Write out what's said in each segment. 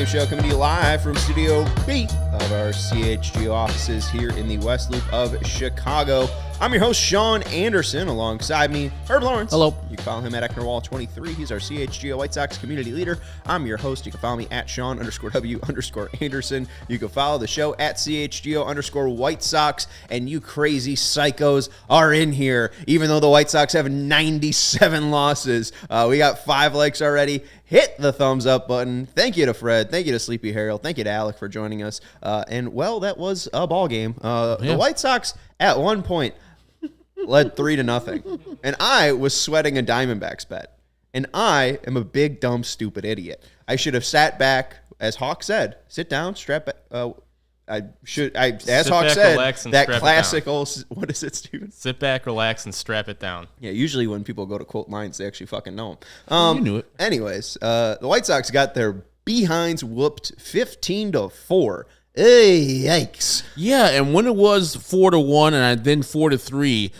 Postgame show coming to you live from Studio B of our CHGO offices here in the West Loop of Chicago. I'm your host, Sean Anderson. Alongside me, Herb Lawrence. Hello. You can follow him at Ecknerwall23. He's our CHGO White Sox community leader. I'm your host. You can follow me at Sean_W_Anderson. You can follow the show at CHGO_White Sox. And you crazy psychos are in here. Even though the White Sox have 97 losses, we got 5 likes already. Hit the thumbs up button. Thank you to Fred. Thank you to Sleepy Harold. Thank you to Alec for joining us. And, well, that was a ball game. The White Sox, at one point, led 3-0. And I was sweating a Diamondbacks bet. And I am a big, dumb, stupid idiot. I should have sat back, as Hawk said, sit down, strap back. As Hawk said, that classical, what is it, Steven? Sit back, relax, and strap it down. Yeah, usually when people go to quote lines, they actually fucking know them. You knew it. Anyways, the White Sox got their behinds whooped 15-4. Hey, yikes. Yeah, and when it was 4-1 and then 4-3,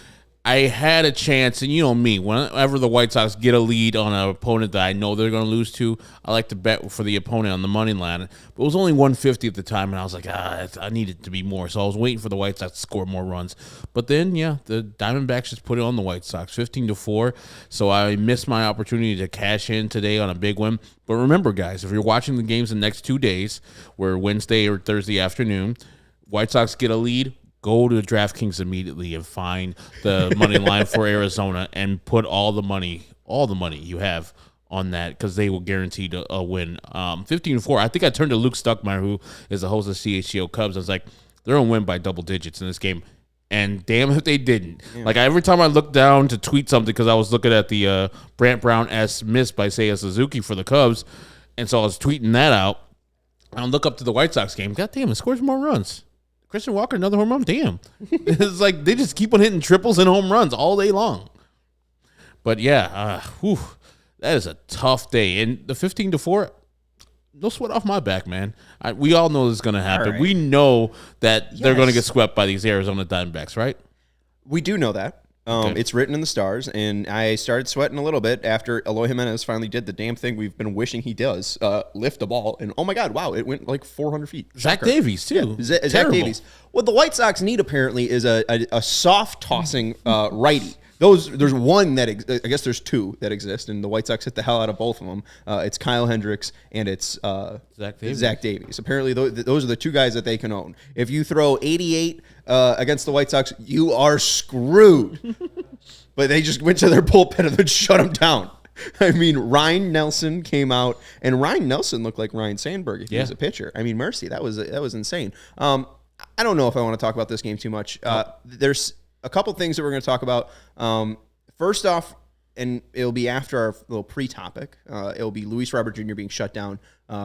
I had a chance, and you know me, whenever the White Sox get a lead on an opponent that I know they're going to lose to, I like to bet for the opponent on the money line. But it was only 150 at the time, and I was like, I need it to be more. So I was waiting for the White Sox to score more runs. But then, yeah, the Diamondbacks just put it on the White Sox, 15-4. So I missed my opportunity to cash in today on a big win. But remember, guys, if you're watching the games the next 2 days, where Wednesday or Thursday afternoon, White Sox get a lead, go to DraftKings immediately and find the money line for Arizona and put all the money you have on that, because they will guarantee a win. 15-4. I think I turned to Luke Stuckmeyer, who is the host of CHGO Cubs. I was like, they're going to win by double digits in this game. And damn if they didn't. Yeah. Like, every time I looked down to tweet something, because I was looking at the Brant Brown S miss by Seiya Suzuki for the Cubs, and so I was tweeting that out. I look up to the White Sox game. God damn, it scores more runs. Christian Walker, another home run. Damn. It's like they just keep on hitting triples and home runs all day long. But, yeah, that is a tough day. And the 15-4, no sweat off my back, man. We all know this is going to happen. Right. We know that they're going to get swept by these Arizona Diamondbacks, right? We do know that. Okay. It's written in the stars, and I started sweating a little bit after Eloy Jimenez finally did the damn thing we've been wishing he does, lift a ball, and oh my God, wow, it went like 400 feet. Zach Davies, too. Yeah, Zach Davies. What the White Sox need, apparently, is a soft-tossing righty. There's one that, I guess there's two that exist, and the White Sox hit the hell out of both of them. It's Kyle Hendricks and it's Zach Davies. Apparently, those are the two guys that they can own. If you throw 88 against the White Sox, you are screwed. But they just went to their bullpen and then shut them down. I mean, Ryan Nelson came out, and Ryan Nelson looked like Ryan Sandberg if he was a pitcher. I mean, mercy, that was insane. I don't know if I want to talk about this game too much. There's a couple things that we're going to talk about. First off, and it'll be after our little pre-topic, it'll be Luis Robert Jr. being shut down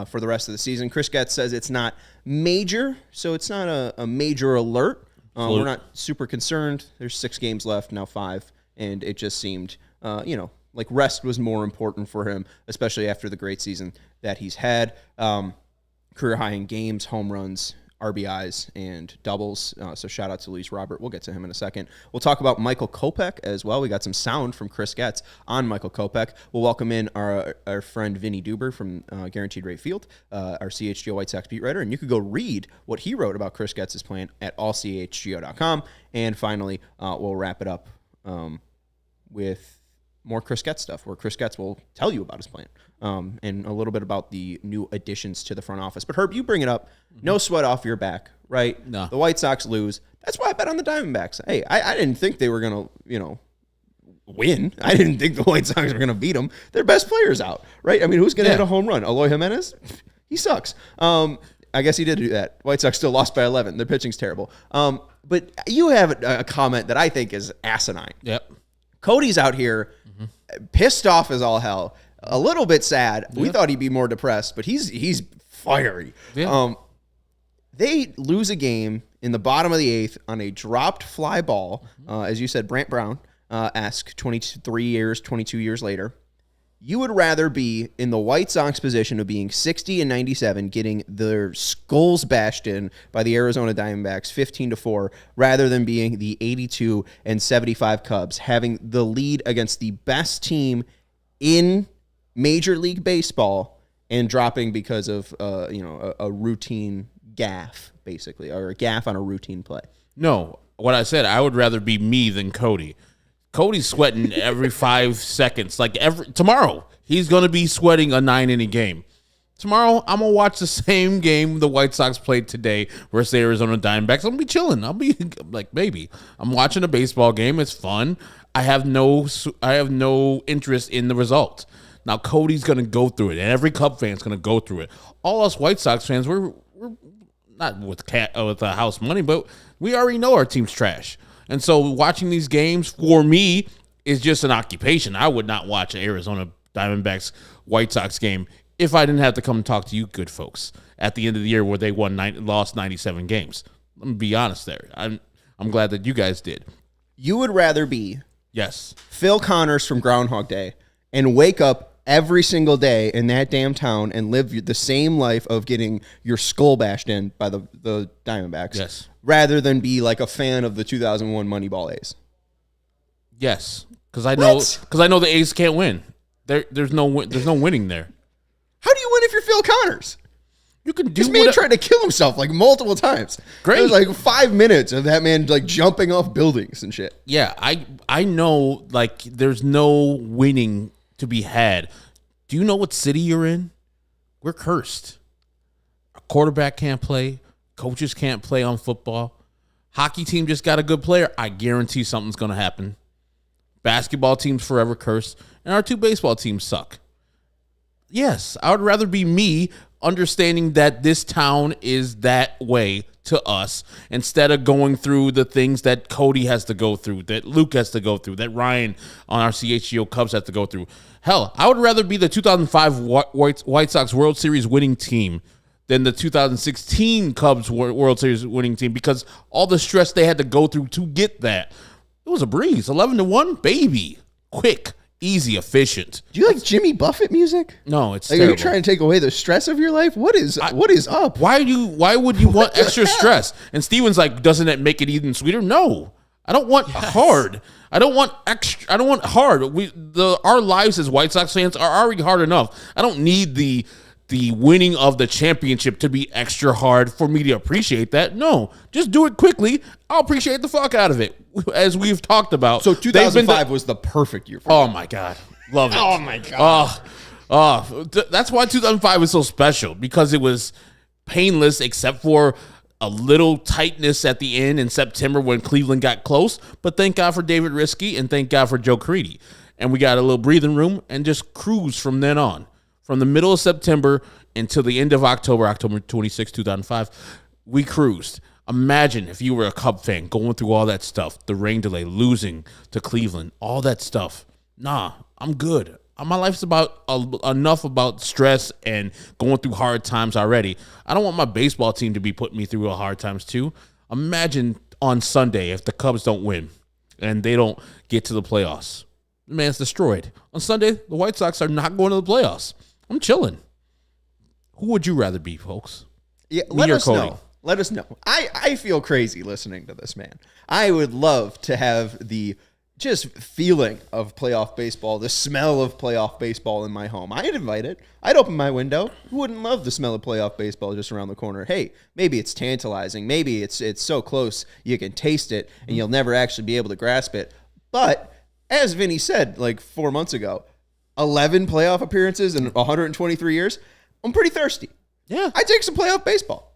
for the rest of the season. Chris Getz says it's not major, so it's not a major alert. We're not super concerned. There's 6 games left, now 5, and it just seemed, like rest was more important for him, especially after the great season that he's had. Career high in games, home runs, RBIs, and doubles. So shout out to Luis Robert. We'll get to him in a second. We'll talk about Michael Kopech as well. We got some sound from Chris Getz on Michael Kopech. We'll welcome in our friend Vinnie Duber from Guaranteed Rate Field, our CHGO White Sox beat writer. And you could go read what he wrote about Chris Getz's plan at allchgo.com. And finally, we'll wrap it up with more Chris Getz stuff, where Chris Getz will tell you about his plan and a little bit about the new additions to the front office. But Herb, you bring it up. No sweat off your back, right? No. The White Sox lose. That's why I bet on the Diamondbacks. Hey, I didn't think they were going to, win. I didn't think the White Sox were going to beat them. Their best player's out, right? I mean, who's going to hit a home run? Eloy Jimenez? He sucks. I guess he did do that. White Sox still lost by 11. Their pitching's terrible. But you have a comment that I think is asinine. Yep. Cody's out here pissed off as all hell, a little bit sad. Yeah. We thought he'd be more depressed, but he's fiery. Yeah. They lose a game in the bottom of the 8th on a dropped fly ball, as you said, Brant Brown-esque, 22 years later. You would rather be in the White Sox position of being 60-97, getting their skulls bashed in by the Arizona Diamondbacks 15-4, rather than being the 82-75 Cubs, having the lead against the best team in Major League Baseball and dropping because of a routine gaffe, basically, or a gaffe on a routine play. No, what I said, I would rather be me than Cody. Cody's sweating every 5 seconds. Like tomorrow, he's going to be sweating a 9-inning game. Tomorrow, I'm going to watch the same game the White Sox played today versus the Arizona Diamondbacks. I'm going to be chilling. I'll be like, baby, I'm watching a baseball game. It's fun. I have no interest in the result. Now, Cody's going to go through it, and every Cub fan's going to go through it. All us White Sox fans, we're not with the house money, but we already know our team's trash. And so watching these games, for me, is just an occupation. I would not watch an Arizona Diamondbacks White Sox game if I didn't have to come and talk to you good folks at the end of the year where they lost 97 games. Let me be honest there. I'm glad that you guys did. You would rather be Yes. Phil Connors from Groundhog Day and wake up every single day in that damn town and live the same life of getting your skull bashed in by the Diamondbacks, Yes. rather than be like a fan of the 2001 Moneyball A's. Yes, because I know the A's can't win. There's no winning there. How do you win if you're Phil Connors? You can do This man tried to kill himself like multiple times. Great. It was like 5 minutes of that man like jumping off buildings and shit. Yeah, I know, like, there's no winning to be had. Do you know what city you're in? We're cursed. A quarterback can't play. Coaches can't play on football. Hockey team just got a good player. I guarantee something's going to happen. Basketball team's forever cursed. And our 2 baseball teams suck. Yes, I would rather be me understanding that this town is that way to us instead of going through the things that Cody has to go through, that Luke has to go through, that Ryan on our CHGO Cubs has to go through. Hell, I would rather be the 2005 White Sox World Series winning team than the 2016 Cubs World Series winning team because all the stress they had to go through to get that. It was a breeze. 11-1, baby. Quick, easy, efficient. Do you like Jimmy Buffett music? No, it's like, terrible. are you trying to take away the stress of your life? What is up? Why would you want extra stress? And Steven's like, doesn't it make it even sweeter? No. I don't want hard. I don't want extra. I don't want hard. Our lives as White Sox fans are already hard enough. I don't need the winning of the championship to be extra hard for me to appreciate that. No, just do it quickly. I'll appreciate the fuck out of it, as we've talked about. So 2005 was the perfect year for Oh, my God. Love it. Oh, my God. That's why 2005 was so special, because it was painless except for a little tightness at the end in September when Cleveland got close. But thank God for David Risky and thank God for Joe Creedy. And we got a little breathing room and just cruise from then on. From the middle of September until the end of October 26, 2005, we cruised. Imagine if you were a Cub fan going through all that stuff, the rain delay, losing to Cleveland, all that stuff. Nah, I'm good. My life's about enough about stress and going through hard times already. I don't want my baseball team to be putting me through hard times too. Imagine on Sunday if the Cubs don't win and they don't get to the playoffs. The man's destroyed. On Sunday, the White Sox are not going to the playoffs. I'm chilling. Who would you rather be, folks? Yeah, let us know. Let us know. I feel crazy listening to this, man. I would love to have the just feeling of playoff baseball, the smell of playoff baseball in my home. I'd invite it. I'd open my window. Who wouldn't love the smell of playoff baseball just around the corner? Hey, maybe it's tantalizing. Maybe it's so close you can taste it and you'll never actually be able to grasp it. But as Vinny said like 4 months ago, 11 playoff appearances in 123 years, I'm pretty thirsty. Yeah. I'd take some playoff baseball.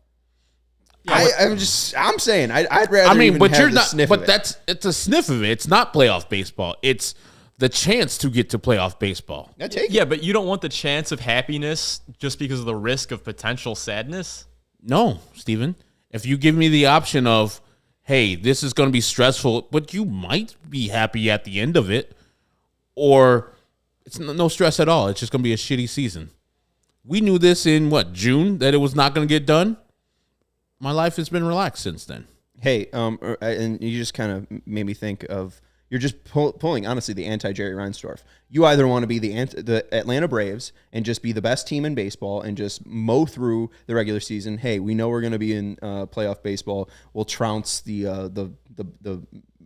Yeah, I'm saying I'd rather. I mean, even but have you're the not. sniff But of it. it's a sniff of it. It's not playoff baseball. It's the chance to get to playoff baseball. I take it. Yeah, but you don't want the chance of happiness just because of the risk of potential sadness? No, Steven. If you give me the option of, hey, this is going to be stressful, but you might be happy at the end of it, or it's no stress at all. It's just going to be a shitty season. We knew this in, June, that it was not going to get done? My life has been relaxed since then. Hey, and you just kind of made me think of, you're just pulling, honestly, the anti-Jerry Reinsdorf. You either want to be the Atlanta Braves and just be the best team in baseball and just mow through the regular season. Hey, we know we're going to be in playoff baseball. We'll trounce the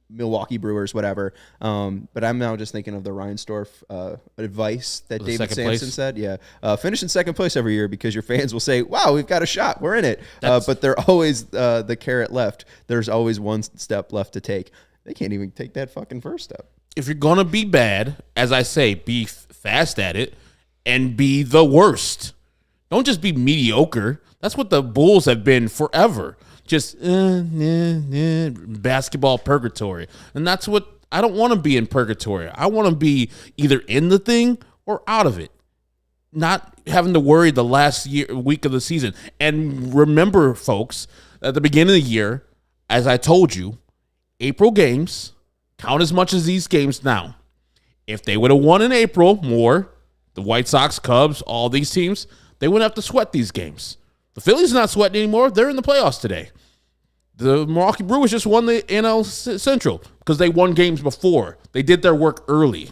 Milwaukee Brewers, whatever. But I'm now just thinking of the Reinsdorf advice that David Sampson said. Yeah, finish in second place every year because your fans will say, "Wow, we've got a shot. We're in it." But they're always the carrot left. There's always one step left to take. They can't even take that fucking first step. If you're gonna be bad, as I say, be fast at it and be the worst. Don't just be mediocre. That's what the Bulls have been forever. Just basketball purgatory. And that's what I don't want to be in purgatory. I want to be either in the thing or out of it. Not having to worry the last week of the season. And remember, folks, at the beginning of the year, as I told you, April games count as much as these games now. If they would have won in April more, the White Sox, Cubs, all these teams, they wouldn't have to sweat these games. The Phillies not sweating anymore. They're in the playoffs today. The Milwaukee Brewers just won the NL Central because they won games before. They did their work early.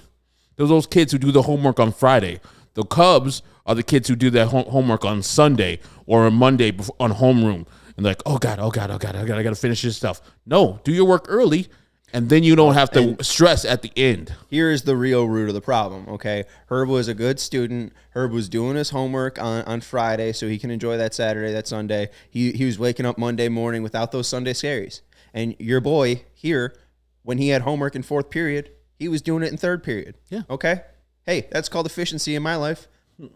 There's those kids who do the homework on Friday. The Cubs are the kids who do their homework on Sunday or on Monday on homeroom. And like, oh God, I got to finish this stuff. No, do your work early. And then you don't have to stress at the end. Here's the real root of the problem, okay? Herb was a good student. Herb was doing his homework on Friday so he can enjoy that Saturday, that Sunday. He was waking up Monday morning without those Sunday scaries. And your boy here, when he had homework in fourth period, he was doing it in third period. Yeah. Okay? Hey, that's called efficiency in my life.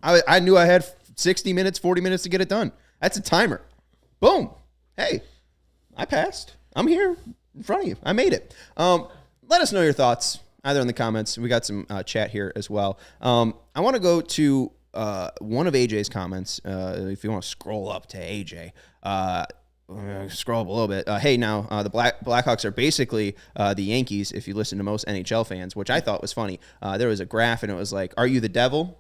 I knew I had 60 minutes, 40 minutes to get it done. That's a timer. Boom. Hey, I passed. I'm here in front of you. I made it. Let us know your thoughts either in the comments. We got some chat here as well. I want to go to one of AJ's comments. If you want to scroll up to AJ, scroll up a little bit. Hey, now the Blackhawks are basically the Yankees. If you listen to most NHL fans, which I thought was funny. There was a graph and it was like, "Are you the devil?"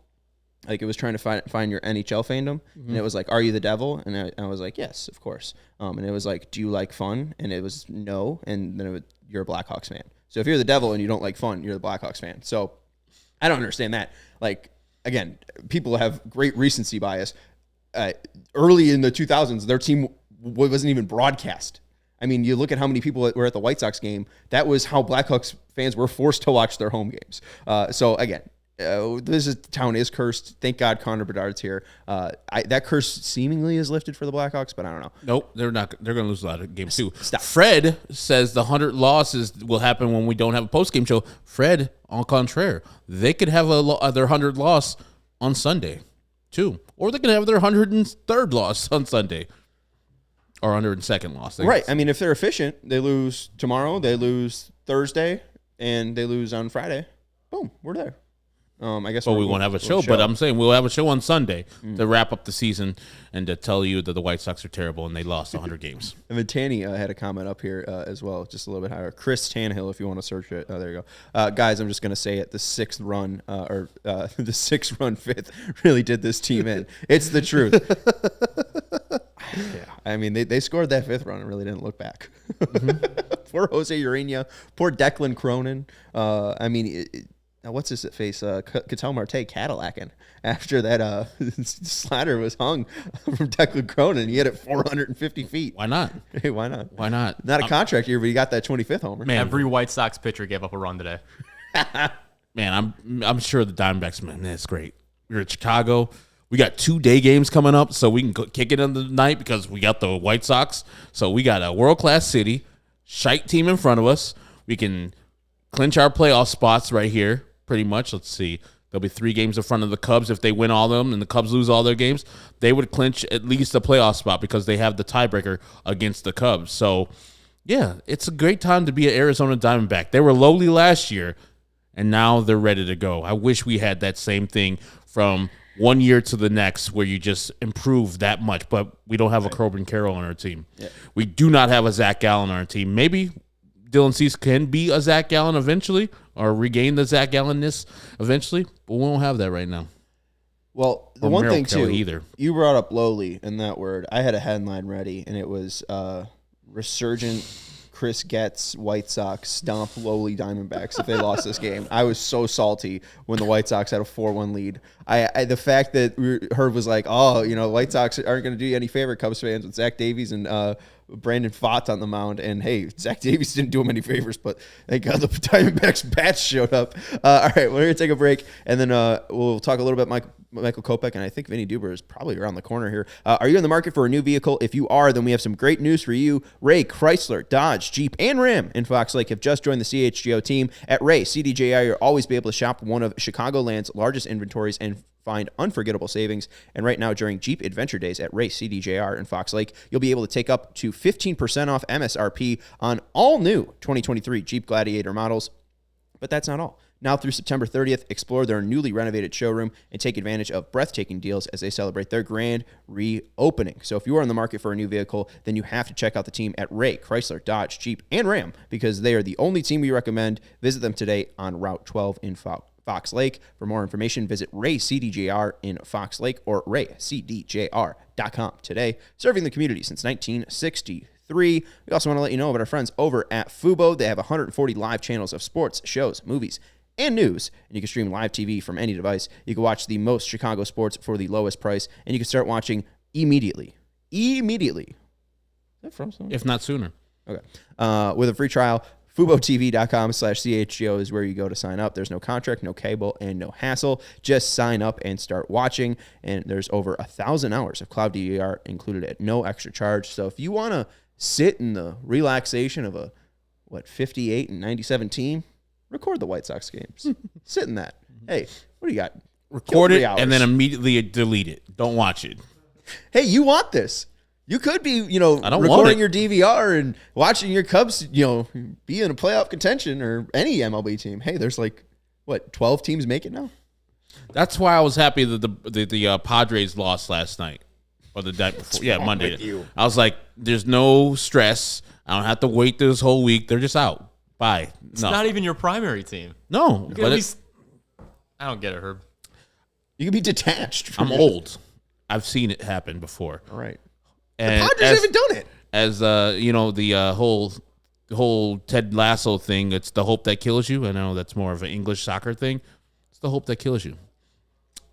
Like it was trying to find your NHL fandom, and it was like, "Are you the devil?" And I was like, "Yes, of course." And it was like, "Do you like fun?" And it was no, and then you're a Blackhawks fan. So if you're the devil and you don't like fun, you're the Blackhawks fan. So I don't understand that. Like again, people have great recency bias. Early in the 2000s, their team wasn't even broadcast. I mean, you look at how many people were at the White Sox game. That was how Blackhawks fans were forced to watch their home games. So again. Town is cursed. Thank God Connor Bedard's here. That curse seemingly is lifted for the Blackhawks, but I don't know. Nope, they're not. They're going to lose a lot of games too. Stop. Fred says the 100 losses will happen when we don't have a postgame show. Fred, en contraire, they could have their 100 loss on Sunday too, or they can have their 103rd loss on Sunday, or 102nd loss. Right. I mean, if they're efficient, they lose tomorrow, they lose Thursday, and they lose on Friday. Boom, we're there. I guess. But we won't have a show. But I'm saying we'll have a show on Sunday to wrap up the season and to tell you that the White Sox are terrible and they lost 100 games. And then Tanny had a comment up here as well, just a little bit higher. Chris Tannehill, if you want to search it. There you go. Guys, I'm just going to say it. The sixth run, the 6 run fifth really did this team in. It's the truth. Yeah. I mean, they scored that 5th run and really didn't look back. Poor Jose Urena. Poor Declan Cronin. I mean, what's his face? Ketel Marte Cadillacing after that slider was hung from Declan Cronin. He hit it 450 feet. Why not? Hey, why not? Why not? Not a contract year, but he got that 25th homer. Man, every White Sox pitcher gave up a run today. Man, I'm sure the Diamondbacks, man, that's great. We're at Chicago. We got 2 day games coming up, so we can kick it in the night because we got the White Sox. So we got a world-class city, shite team in front of us. We can clinch our playoff spots right here. Pretty much. Let's see. There'll be 3 games in front of the Cubs. If they win all of them and the Cubs lose all their games, they would clinch at least a playoff spot because they have the tiebreaker against the Cubs. So, yeah, it's a great time to be an Arizona Diamondback. They were lowly last year, and now they're ready to go. I wish we had that same thing from one year to the next where you just improve that much, but we don't have a Corbin Carroll on our team. Yeah. We do not have a Zach Gallen on our team. Maybe Dylan Cease can be a Zach Gallen eventually or regain the Zach Gallen-ness eventually, but we don't have that right now. Well, the one thing, too, either. You brought up lowly in that word. I had a headline ready, and it was resurgent Chris Getz White Sox stomp lowly Diamondbacks if they lost this game. I was so salty when the White Sox had a 4-1 lead. The fact that Herb was like, oh, the White Sox aren't going to do you any favor, Cubs fans, with Zach Davies and Brandon Pfaadt on the mound. And, hey, Zach Davies didn't do him any favors, but thank God the Diamondbacks bats showed up. All right, we're going to take a break, and then we'll talk a little bit Michael Kopech, and I think Vinnie Duber is probably around the corner here. Are you in the market for a new vehicle? If you are, then we have some great news for you. Ray, Chrysler, Dodge, Jeep, and Ram in Fox Lake have just joined the CHGO team. At Ray, CDJI, you'll always be able to shop one of Chicagoland's largest inventories and find unforgettable savings. And right now, during Jeep Adventure Days at Ray CDJR in Fox Lake, you'll be able to take up to 15% off MSRP on all new 2023 Jeep Gladiator models. But that's not all. Now through September 30th, explore their newly renovated showroom and take advantage of breathtaking deals as they celebrate their grand reopening. So if you are in the market for a new vehicle, then you have to check out the team at Ray, Chrysler, Dodge, Jeep, and Ram, because they are the only team we recommend. Visit them today on Route 12 in Fox Lake. For more information, visit Ray CDJR in Fox Lake or raycdjr.com today. Serving the community since 1963. We also want to let you know about our friends over at Fubo. They have 140 live channels of sports, shows, movies, and news, and you can stream live TV from any device. You can watch the most Chicago sports for the lowest price, and you can start watching immediately. Is that from something? If not sooner. Okay. With a free trial, FuboTV.com/CHGO is where you go to sign up. There's no contract, no cable, and no hassle. Just sign up and start watching, and there's over 1,000 hours of cloud DVR included at no extra charge. So if you want to sit in the relaxation of a 58 and 97 team, record the White Sox games. Sit in that. Hey, what do you got? Record it and then immediately delete it. Don't watch it. Hey, you want this. You could be, I don't recording your DVR and watching your Cubs, be in a playoff contention or any MLB team. Hey, there's 12 teams make it now? That's why I was happy that the Padres lost last night. Or the day before. Yeah, Monday. I was like, there's no stress. I don't have to wait this whole week. They're just out. Bye. It's not even your primary team. No. But at least, I don't get it, Herb. You can be detached. I'm old. I've seen it happen before. All right. And the Padres haven't done it. As the whole Ted Lasso thing, it's the hope that kills you. I know that's more of an English soccer thing. It's the hope that kills you.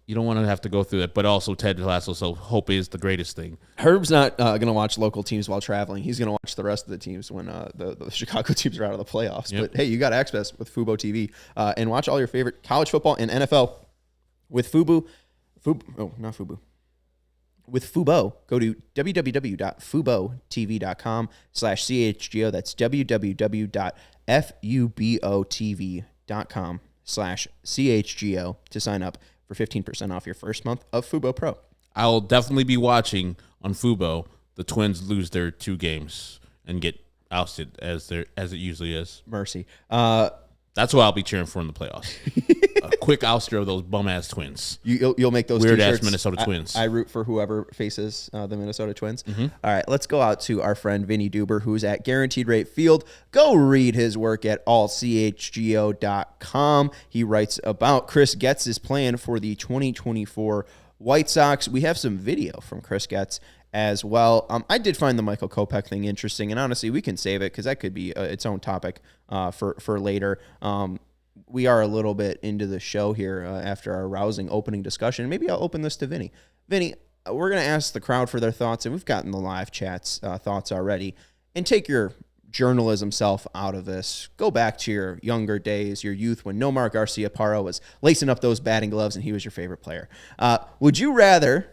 You don't want to have to go through it, but also Ted Lasso, so hope is the greatest thing. Herb's not going to watch local teams while traveling. He's going to watch the rest of the teams when the Chicago teams are out of the playoffs. Yep. But, hey, you got access with Fubo TV and watch all your favorite college football and NFL with Fubo. Not Fubo. With Fubo, go to www.fubotv.com/CHGO. That's www.fubotv.com/CHGO to sign up for 15% off your first month of Fubo Pro. I'll definitely be watching on Fubo the Twins lose their 2 games and get ousted as it usually is. Mercy. That's what I'll be cheering for in the playoffs. A quick ouster of those bum-ass Twins. You'll make those weird-ass t-shirts. Minnesota Twins. I root for whoever faces the Minnesota Twins. Mm-hmm. All right, let's go out to our friend Vinnie Duber, who's at Guaranteed Rate Field. Go read his work at allchgo.com. He writes about Chris Getz's plan for the 2024 White Sox. We have some video from Chris Getz as well. I did find the Michael Kopech thing interesting, and honestly, we can save it because that could be its own topic for later. We are a little bit into the show here after our rousing opening discussion. Maybe I'll open this to Vinny. Vinny, we're going to ask the crowd for their thoughts, and we've gotten the live chats thoughts already. And take your journalism self out of this. Go back to your younger days, your youth, when Nomar Garciaparra was lacing up those batting gloves and he was your favorite player. Would you rather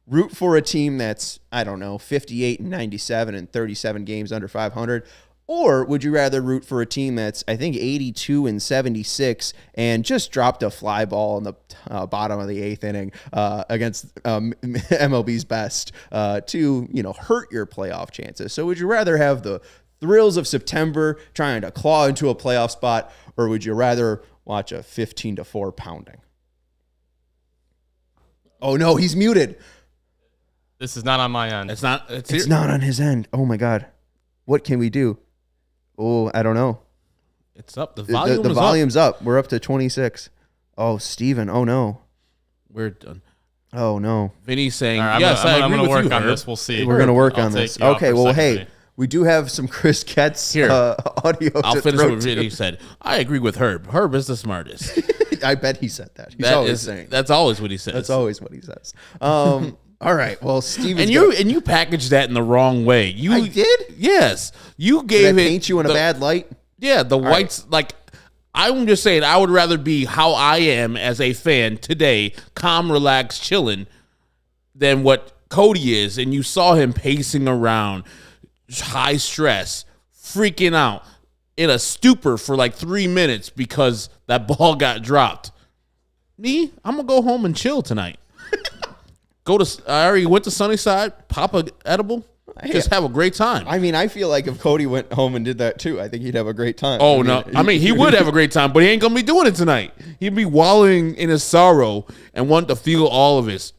root for a team that's, 58 and 97 and 37 games under 500, or would you rather root for a team that's, 82 and 76 and just dropped a fly ball in the bottom of the 8th inning against MLB's best to, hurt your playoff chances? So would you rather have the thrills of September trying to claw into a playoff spot, or would you rather watch a 15-4 pounding? Oh, no, he's muted. This is not on my end. It's not on his end. Oh, my God. What can we do? Oh, I don't know. It's up. The volume's up. We're up to 26. Oh, Steven. Oh, no. We're done. Oh, no. Vinny's saying, right, yes, I'm I'm going to work you, on Herb. this. We'll see. We're going to work on this. Okay, well, hey, We do have some Chris Getz audio. I'll finish what Vinnie said. I agree with Herb. Herb is the smartest. I bet he said that. He's always saying. That's always what he says. That's always what he says. All right. Well, Steve, and you packaged that in the wrong way. I did? Yes. You Did gave I it paint you in a bad light? Yeah, the whites like. I'm just saying, I would rather be how I am as a fan today, calm, relaxed, chilling, than what Cody is. And you saw him pacing around, high stress, freaking out, in a stupor for like 3 minutes because that ball got dropped. Me, I'm going to go home and chill tonight. I already went to Sunnyside, pop a edible. Just have a great time. I mean, I feel like if Cody went home and did that too, I think he'd have a great time. Oh, no. I mean, he would have a great time, but he ain't going to be doing it tonight. He'd be wallowing in his sorrow and want to feel all of his.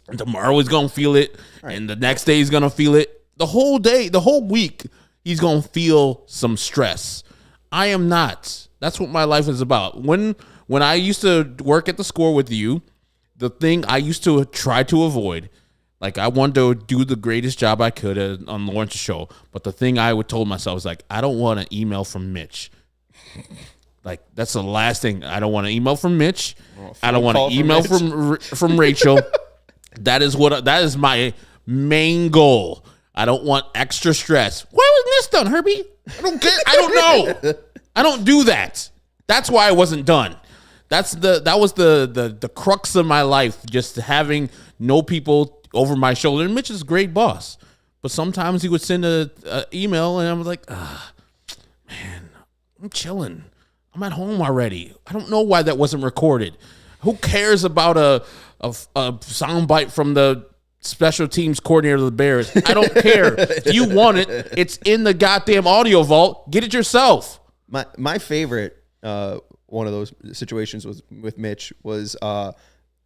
And tomorrow he's going to feel it, and the next day he's going to feel it. The whole day, the whole week, he's going to feel some stress. I am not. That's what my life is about. When I used to work at the Score with you, the thing I used to try to avoid, like I wanted to do the greatest job I could on Lawrence's show, but the thing I would told myself was like, I don't want an email from Mitch. Like that's the last thing. I don't want an email from Mitch. I don't want an email from Rachel. That is my main goal. I don't want extra stress. Why wasn't this done, Herbie? I don't care. I don't know. I don't do that. That's why I wasn't done. That was the crux of my life, just having no people over my shoulder. And Mitch is a great boss, but sometimes he would send a email, and I was like, man, I'm chilling. I'm at home already. I don't know why that wasn't recorded. Who cares about a soundbite from the special teams coordinator of the Bears? I don't care. If you want it, it's in the goddamn audio vault. Get it yourself. My favorite one of those situations with Mitch was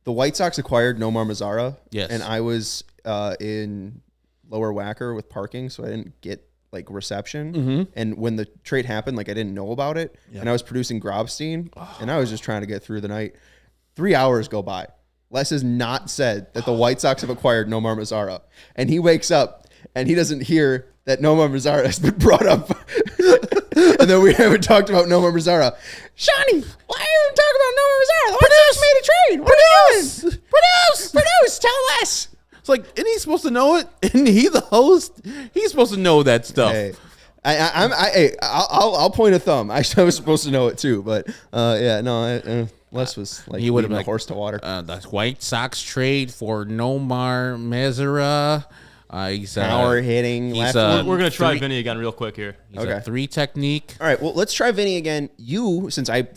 the White Sox acquired Nomar Mazara. Yes. And I was in Lower Wacker with parking, so I didn't get like reception. Mm-hmm. And when the trade happened, like I didn't know about it. Yeah. And I was producing Grobstein, and I was just trying to get through the night. 3 hours go by. Les has not said that the White Sox have acquired Nomar Mazara. And he wakes up and he doesn't hear that Nomar Mazara has been brought up. And then we haven't talked about Nomar Mazara. Shawnee, why are you talking about Nomar Mazara? The White Sox made a trade. What are you doing? Produce. Tell us. It's like, isn't he supposed to know it? Isn't he the host? He's supposed to know that stuff. Hey, I'll point a thumb. I was supposed to know it too, but Les was like, he would have been a horse to water. The White Sox trade for Nomar Mazara. He's power hitting. We're going to try Vinny again real quick here. He's a 3 technique. All right, well, let's try Vinny again. You, since I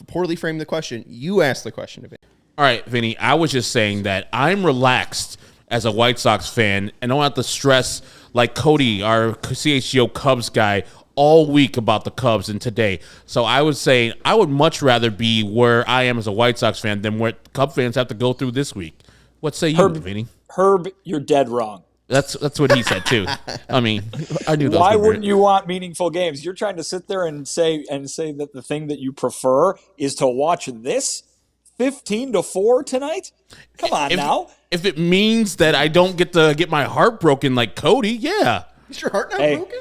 poorly framed the question, you asked the question to Vinny. All right, Vinny, I was just saying that I'm relaxed as a White Sox fan and don't have to stress like Cody, our CHGO Cubs guy, all week about the Cubs and today. So I was saying I would much rather be where I am as a White Sox fan than what Cub fans have to go through this week. What say you, Vinny? Herb, you're dead wrong. That's what he said too. I mean, I knew that. Why wouldn't you want meaningful games? You're trying to sit there and say that the thing that you prefer is to watch this 15-4 tonight? Come on now. If it means that I don't get to get my heart broken like Cody, yeah. Is your heart not broken?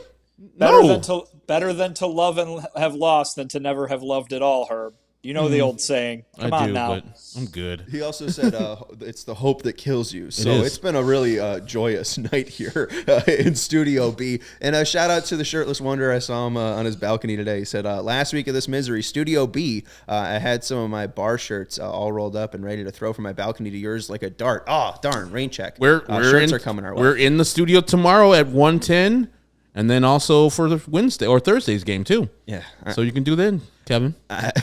Better than to love and have lost than to never have loved at all, Herb. You know the old saying. Come on now. But I'm good. He also said it's the hope that kills you. So it's been a really joyous night here in Studio B. And a shout out to the Shirtless Wonder. I saw him on his balcony today. He said, last week of this misery, Studio B, I had some of my bar shirts all rolled up and ready to throw from my balcony to yours like a dart. Oh, darn, rain check. Shirts are coming our way. We're in the studio tomorrow at 1:10. And then also for the Wednesday or Thursday's game too. Yeah. So you can do then, Kevin.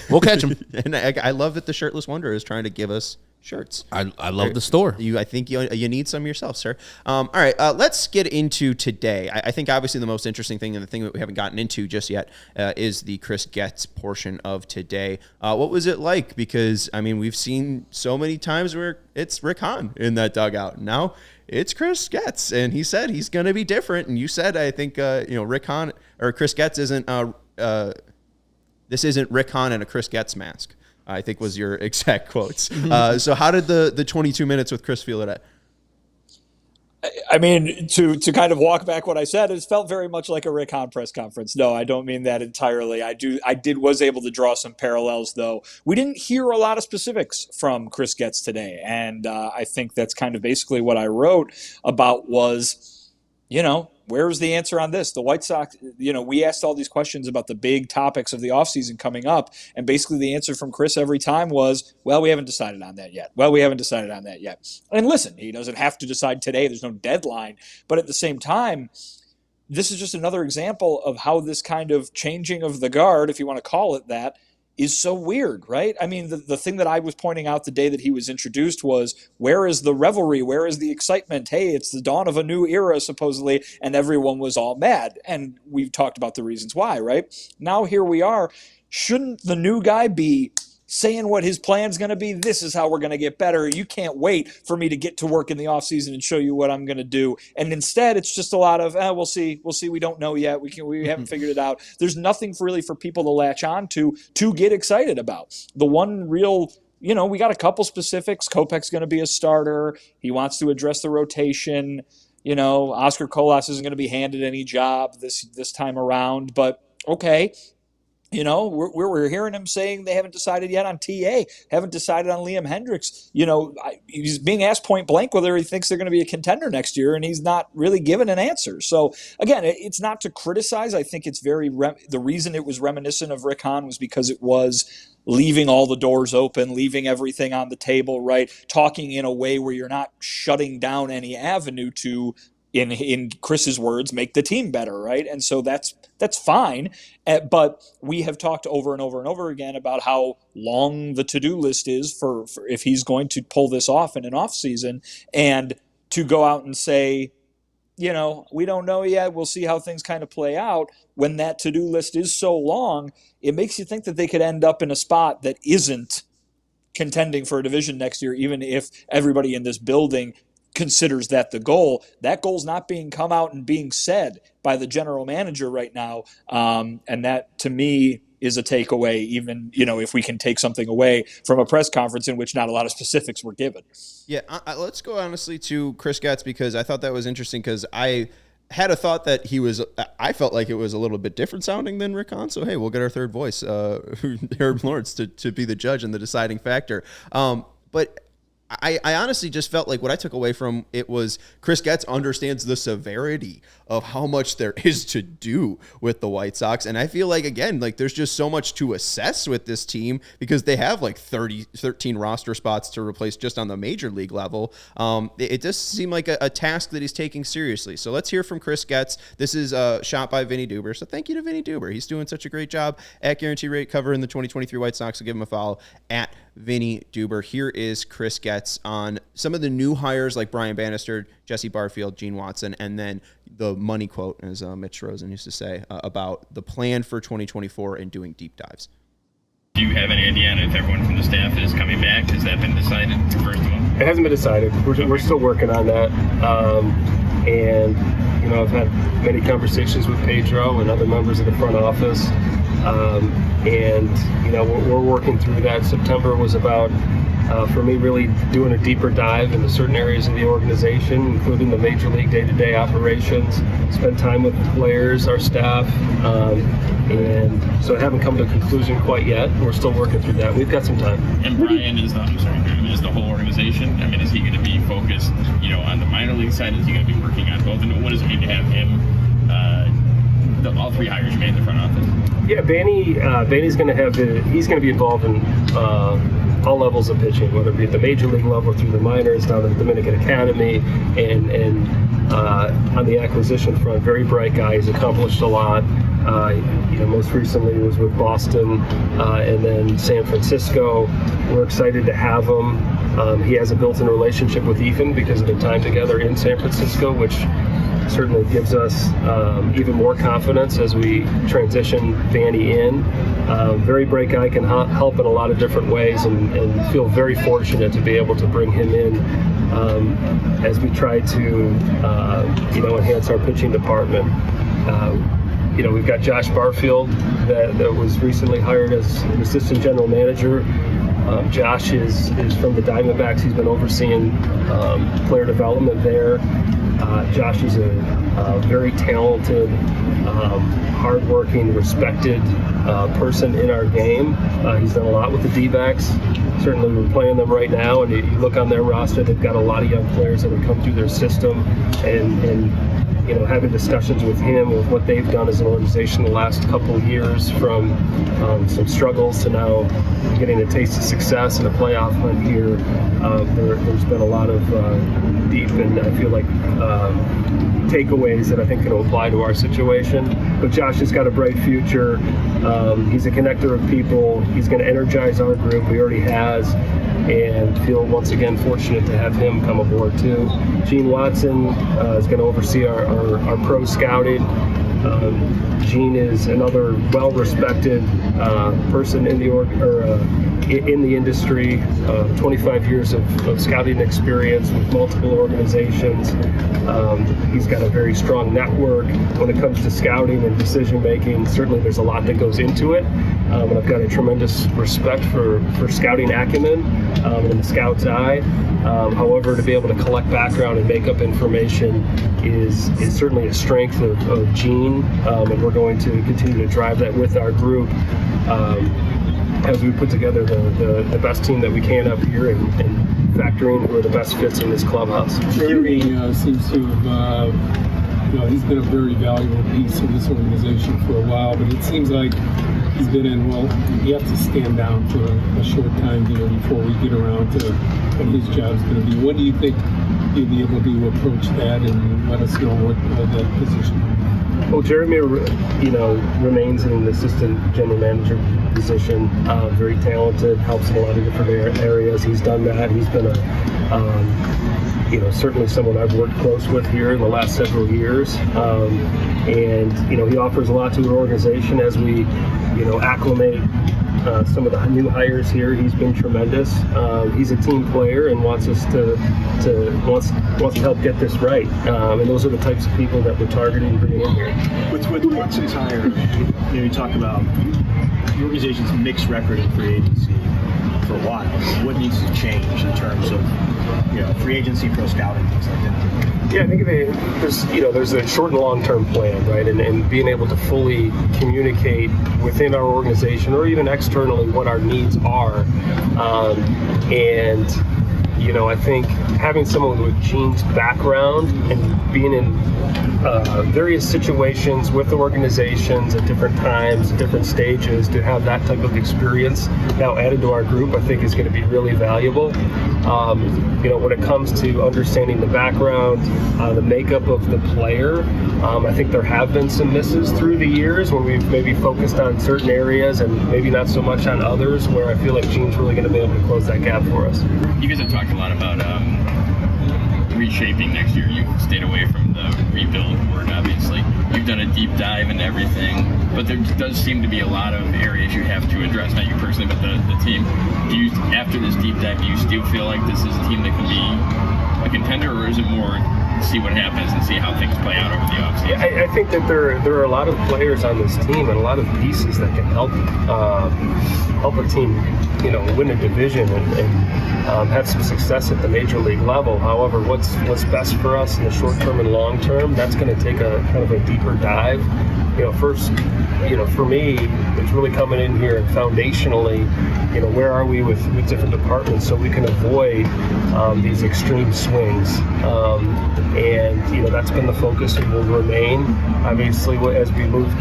We'll catch him. And I love that the Shirtless Wonder is trying to give us shirts. I love the store. I think you need some yourself, sir. All right, let's get into today. I think obviously the most interesting thing and the thing that we haven't gotten into just yet is the Chris Getz portion of today. What was it like? Because, I mean, we've seen so many times where it's Rick Hahn in that dugout. Now it's Chris Getz, and he said he's going to be different. And you said, I think, Rick Hahn or Chris Getz isn't. This isn't Rick Hahn in a Chris Getz mask, I think was your exact quotes. So how did the 22 minutes with Chris feel today? I mean, to kind of walk back what I said, it felt very much like a Rick Hahn press conference. No, I don't mean that entirely. Was able to draw some parallels, though. We didn't hear a lot of specifics from Chris Getz today, and I think that's kind of basically what I wrote about was, where's the answer on this? The White Sox, we asked all these questions about the big topics of the offseason coming up, and basically the answer from Chris every time was, well, we haven't decided on that yet. And listen, he doesn't have to decide today. There's no deadline. But at the same time, this is just another example of how this kind of changing of the guard, if you want to call it that, is so weird, right? I mean, the thing that I was pointing out the day that he was introduced was, where is the revelry? Where is the excitement? Hey, it's the dawn of a new era, supposedly, and everyone was all mad. And we've talked about the reasons why, right? Now here we are. Shouldn't the new guy be saying what his plan's going to be? This is how we're going to get better. You can't wait for me to get to work in the offseason and show you what I'm going to do. And instead, it's just a lot of, we'll see. We don't know yet. We haven't figured it out. There's nothing really for people to latch on to get excited about. The one real, we got a couple specifics. Kopech's going to be a starter. He wants to address the rotation. Oscar Colas isn't going to be handed any job this time around, but okay. We're hearing him saying they haven't decided yet on TA, haven't decided on Liam Hendricks. He's being asked point blank whether he thinks they're going to be a contender next year, and he's not really given an answer. So, again, it's not to criticize. I think it's the reason it was reminiscent of Rick Hahn was because it was leaving all the doors open, leaving everything on the table, right? Talking in a way where you're not shutting down any avenue to, in Chris's words, make the team better, right? And so that's fine. But we have talked over and over and over again about how long the to-do list is for if he's going to pull this off in an off season, and to go out and say, we don't know yet. We'll see how things kind of play out. When that to-do list is so long, it makes you think that they could end up in a spot that isn't contending for a division next year, even if everybody in this building considers that the goal. That goal's not being come out and being said by the general manager right now. And that, to me, is a takeaway, even, if we can take something away from a press conference in which not a lot of specifics were given. Yeah, let's go honestly to Chris Getz, because I thought that was interesting, because I had a thought that I felt like it was a little bit different sounding than Rick Hahn. So, hey, we'll get our third voice, Herb Lawrence, to be the judge and the deciding factor. But I honestly just felt like what I took away from it was Chris Getz understands the severity of how much there is to do with the White Sox. And I feel like, again, there's just so much to assess with this team, because they have 13 roster spots to replace just on the major league level. It does seem like a task that he's taking seriously. So let's hear from Chris Getz. This is shot by Vinnie Duber. So thank you to Vinnie Duber. He's doing such a great job at Guarantee Rate covering the 2023 White Sox. So give him a follow at Vinnie Duber. Here is Chris Getz on some of the new hires like Brian Bannister, Jesse Barfield, Gene Watson, and then the money quote, as Mitch Rosen used to say, about the plan for 2024 and doing deep dives. Do you have any idea on if everyone from the staff is coming back? Has that been decided, first of all? It hasn't been decided. We're still working on that. And, I've had many conversations with Pedro and other members of the front office. We're working through that. September was about, for me, really doing a deeper dive into certain areas of the organization, including the major league day-to-day operations, spend time with the players, our staff, and so I haven't come to a conclusion quite yet. We're still working through that. We've got some time. And Brian is the whole organization. I mean, is he going to be focused, on the minor league side? Is he going to be working on both? And what does it mean to have him, all three hires made in the front office? Yeah, Banny's going to he's going to be involved in all levels of pitching, whether it be at the major league level, through the minors, down at the Dominican Academy, and on the acquisition front. Very bright guy. He's accomplished a lot. Most recently was with Boston and then San Francisco. We're excited to have him. He has a built-in relationship with Ethan because of the time together in San Francisco, which certainly gives us even more confidence as we transition Vanny in. Very bright guy, can help in a lot of different ways, and feel very fortunate to be able to bring him in as we try to enhance our pitching department. We've got Josh Barfield that was recently hired as an assistant general manager. Josh is from the Diamondbacks. He's been overseeing player development there. Josh is a very talented, hardworking, respected person in our game. He's done a lot with the D-backs. Certainly we're playing them right now, and you look on their roster, they've got a lot of young players that have come through their system, and having discussions with him with what they've done as an organization the last couple of years, from some struggles to now getting a taste of success and a playoff hunt here. There's been a lot of deep and I feel like takeaways that I think can apply to our situation. But Josh has got a bright future. He's a connector of people. He's going to energize our group. He already has. And feel once again fortunate to have him come aboard too. Gene Watson is going to oversee our pro scouting. Gene is another well-respected person in in the industry. 25 years of scouting experience with multiple organizations. He's got a very strong network when it comes to scouting and decision making. Certainly, there's a lot that goes into it, and I've got a tremendous respect for scouting acumen and the scout's eye. However, to be able to collect background and make up information is certainly a strength of Gene, and we're going to continue to drive that with our group as we put together the best team that we can up here and factoring who are the best fits in this clubhouse. Jeremy seems to have, he's been a very valuable piece of this organization for a while, but it seems like he's been in, you have to stand down for a short time here before we get around to what his job's going to be. What do you think you'll be able to approach that and let us know what that position will be? Well, Jeremy, remains in an assistant general manager position. Very talented, helps in a lot of different areas. He's done that. He's been certainly someone I've worked close with here in the last several years. And he offers a lot to the organization as we, acclimate some of the new hires here. He's been tremendous. He's a team player and wants us to help get this right. And those are the types of people that we're targeting and bringing in here. With Watson's hire, you talk about the organization's mixed record in free agency for a while. What needs to change in terms of free agency, pro scouting, things like that? Yeah, I think there's a short and long-term plan, right? And being able to fully communicate within our organization or even externally what our needs are. I think having someone with Gene's background and being in various situations with organizations at different times, at different stages, to have that type of experience now added to our group, I think is going to be really valuable. When it comes to understanding the background, the makeup of the player, I think there have been some misses through the years when we've maybe focused on certain areas and maybe not so much on others, where I feel like Gene's really going to be able to close that gap for us. You guys have talked a lot about reshaping next year. You've stayed away from the rebuild word, obviously. You've done a deep dive into everything, but there does seem to be a lot of areas you have to address, not you personally, but the team. After this deep dive, do you still feel like this is a team that can be a contender, or is it more see what happens and see how things play out over the offseason? Yeah, I think that there are a lot of players on this team and a lot of pieces that can help a team, win a division and have some success at the major league level. However, what's best for us in the short term and long term, that's going to take a kind of a deeper dive. First, for me, it's really coming in here and foundationally, where are we with different departments so we can avoid these extreme swings. And that's been the focus and will remain. Obviously, as we move,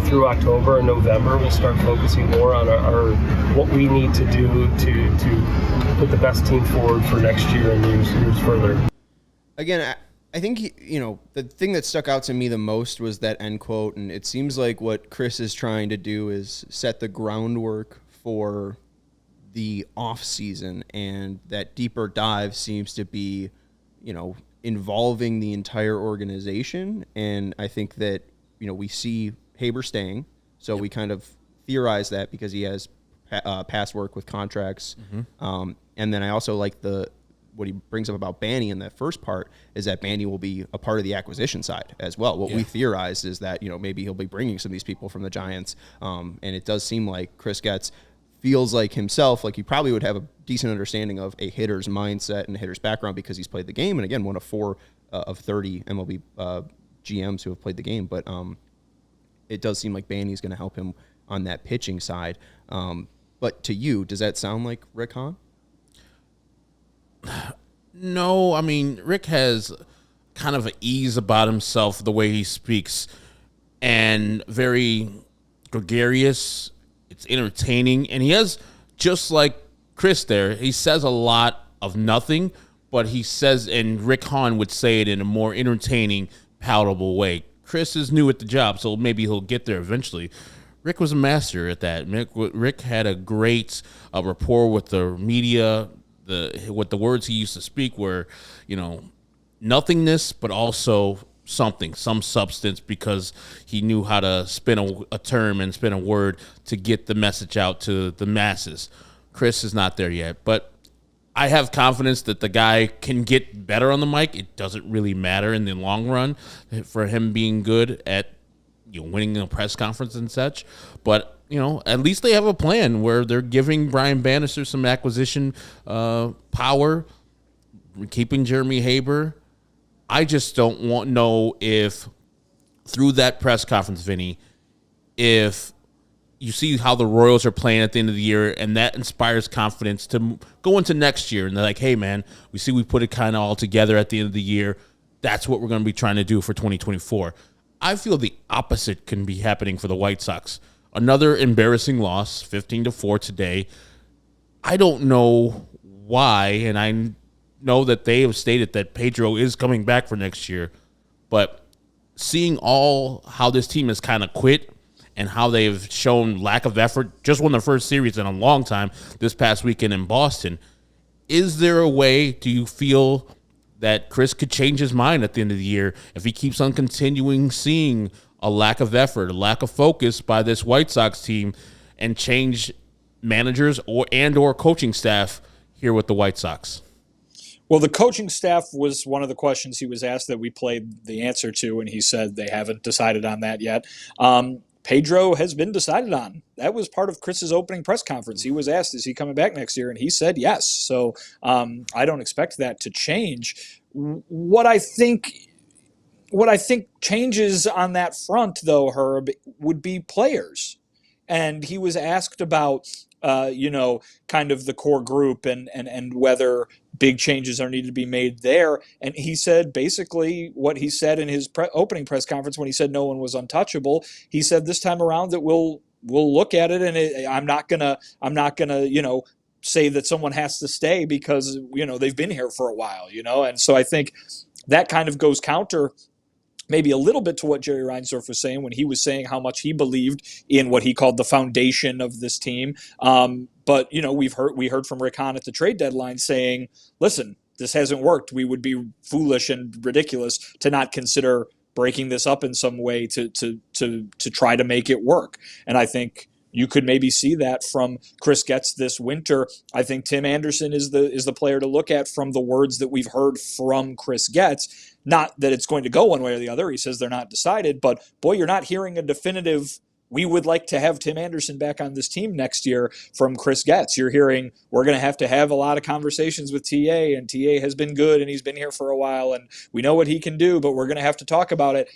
through October and November, we'll start focusing more on our what we need to do to put the best team forward for next year and years further. Again, I think, the thing that stuck out to me the most was that end quote, and it seems like what Chris is trying to do is set the groundwork for the off season, and that deeper dive seems to be, involving the entire organization. And I think that, we see Haber staying, so we kind of theorize that because he has past work with contracts. Mm-hmm. And then I also like what he brings up about Banny in that first part is that Banny will be a part of the acquisition side as well. What we theorized is that, maybe he'll be bringing some of these people from the Giants. And it does seem like Chris Getz feels like himself, like he probably would have a decent understanding of a hitter's mindset and a hitter's background because he's played the game. And again, one of 4 of 30 MLB GMs who have played the game, but it does seem like Baney's going to help him on that pitching side. But to you, does that sound like Rick Hahn? No, I mean, Rick has kind of an ease about himself, the way he speaks, and very gregarious. It's entertaining, and he has, just like Chris there, he says a lot of nothing, but he says, and Rick Hahn would say it in a more entertaining, palatable way. Chris is new at the job, so maybe he'll get there eventually. Rick was a master at that. Rick had a great rapport with the media. With the words he used to speak were, nothingness, but also some substance, because he knew how to spin a term and spin a word to get the message out to the masses. Chris is not there yet, but I have confidence that the guy can get better on the mic. It doesn't really matter in the long run for him being good at winning a press conference and such, but at least they have a plan where they're giving Brian Bannister some acquisition power, keeping Jeremy Haber. I just don't know if through that press conference, Vinny, if you see how the Royals are playing at the end of the year, and that inspires confidence to go into next year, and they're like, hey, man, we put it kind of all together at the end of the year. That's what we're going to be trying to do for 2024. I feel the opposite can be happening for the White Sox. Another embarrassing loss, 15-4 today. I don't know why, and I know that they have stated that Pedro is coming back for next year, but seeing how this team has kind of quit and how they've shown lack of effort, just won their first series in a long time this past weekend in Boston, is there a way, do you feel that Chris could change his mind at the end of the year if he keeps on continuing seeing a lack of effort, a lack of focus by this White Sox team, and change managers or coaching staff here with the White Sox? Well, the coaching staff was one of the questions he was asked that we played the answer to, and he said they haven't decided on that yet. Pedro has been decided on. That was part of Chris's opening press conference. He was asked, is he coming back next year? And he said yes. So I don't expect that to change. What I think changes on that front, though, Herb, would be players. And he was asked about, kind of the core group and whether big changes are needed to be made there. And he said basically what he said in his opening press conference when he said no one was untouchable. He said this time around that we'll look at it, and I'm not gonna say that someone has to stay because they've been here for a while, and so I think that kind of goes counter maybe a little bit to what Jerry Reinsdorf was saying when he was saying how much he believed in what he called the foundation of this team. But we heard from Rick Hahn at the trade deadline saying, listen, this hasn't worked. We would be foolish and ridiculous to not consider breaking this up in some way to try to make it work. And I think you could maybe see that from Chris Getz this winter. I think Tim Anderson is the player to look at from the words that we've heard from Chris Getz. Not that it's going to go one way or the other. He says they're not decided, but boy, you're not hearing a definitive, we would like to have Tim Anderson back on this team next year from Chris Getz. You're hearing we're going to have a lot of conversations with TA, and TA has been good, and he's been here for a while, and we know what he can do, but we're going to have to talk about it.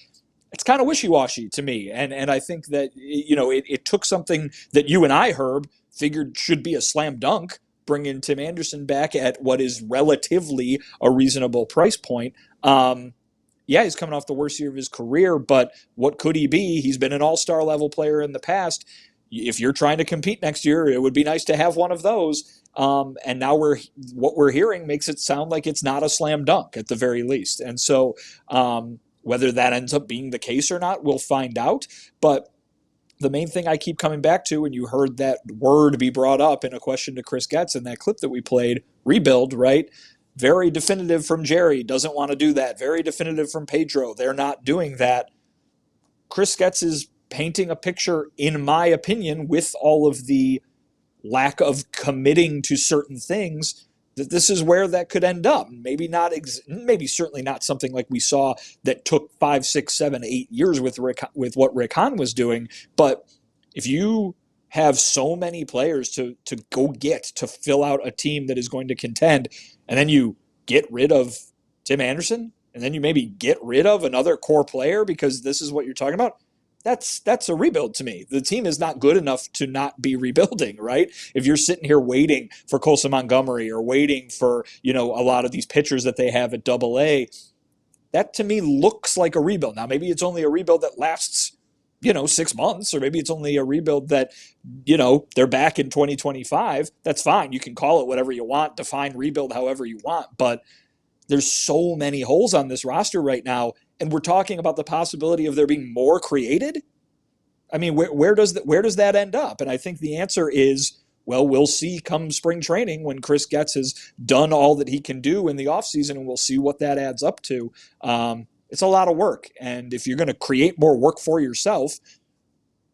It's kind of wishy-washy to me, and I think that it took something that you and I, Herb, figured should be a slam dunk, bringing Tim Anderson back at what is relatively a reasonable price point. He's coming off the worst year of his career, but what could he be? He's been an all-star level player in the past. If you're trying to compete next year, it would be nice to have one of those. And now what we're hearing makes it sound like it's not a slam dunk at the very least. And so whether that ends up being the case or not, we'll find out. But the main thing I keep coming back to, and you heard that word be brought up in a question to Chris Getz in that clip that we played, rebuild, right? Very definitive from Jerry, doesn't want to do that. Very definitive from Pedro, they're not doing that. Chris Getz is painting a picture, in my opinion, with all of the lack of committing to certain things, that this is where that could end up. Maybe certainly not something like we saw that took 5, 6, 7, 8 years with what Rick Hahn was doing. But if you have so many players to go get to fill out a team that is going to contend, and then you get rid of Tim Anderson and then you maybe get rid of another core player because this is what you're talking about, that's a rebuild to me. The team is not good enough to not be rebuilding, right? If you're sitting here waiting for Colson Montgomery or waiting for, a lot of these pitchers that they have at Double-A, that to me looks like a rebuild. Now, maybe it's only a rebuild that lasts, 6 months, or maybe it's only a rebuild that, they're back in 2025. That's fine. You can call it whatever you want, define rebuild however you want, but there's so many holes on this roster right now, and we're talking about the possibility of there being more created. I mean, where does that end up? And I think the answer is, well, we'll see come spring training when Chris Getz has done all that he can do in the offseason, and we'll see what that adds up to. It's a lot of work, and if you're going to create more work for yourself,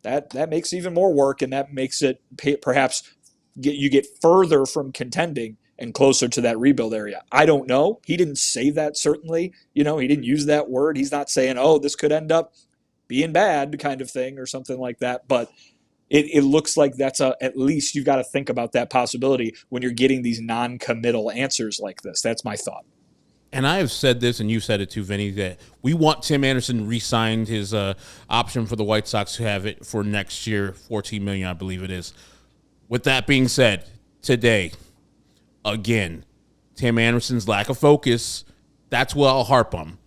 that makes even more work, and that makes it perhaps you get further from contending and closer to that rebuild area. I don't know. He didn't say that, certainly. He didn't use that word. He's not saying, oh, this could end up being bad kind of thing or something like that. But it looks like that's at least you've got to think about that possibility when you're getting these non-committal answers like this. That's my thought. And I have said this, and you said it too, Vinny, that we want Tim Anderson re-signed his option for the White Sox to have it for next year, $14 million, I believe it is. With that being said, today, again, Tim Anderson's lack of focus, that's what I'll harp on.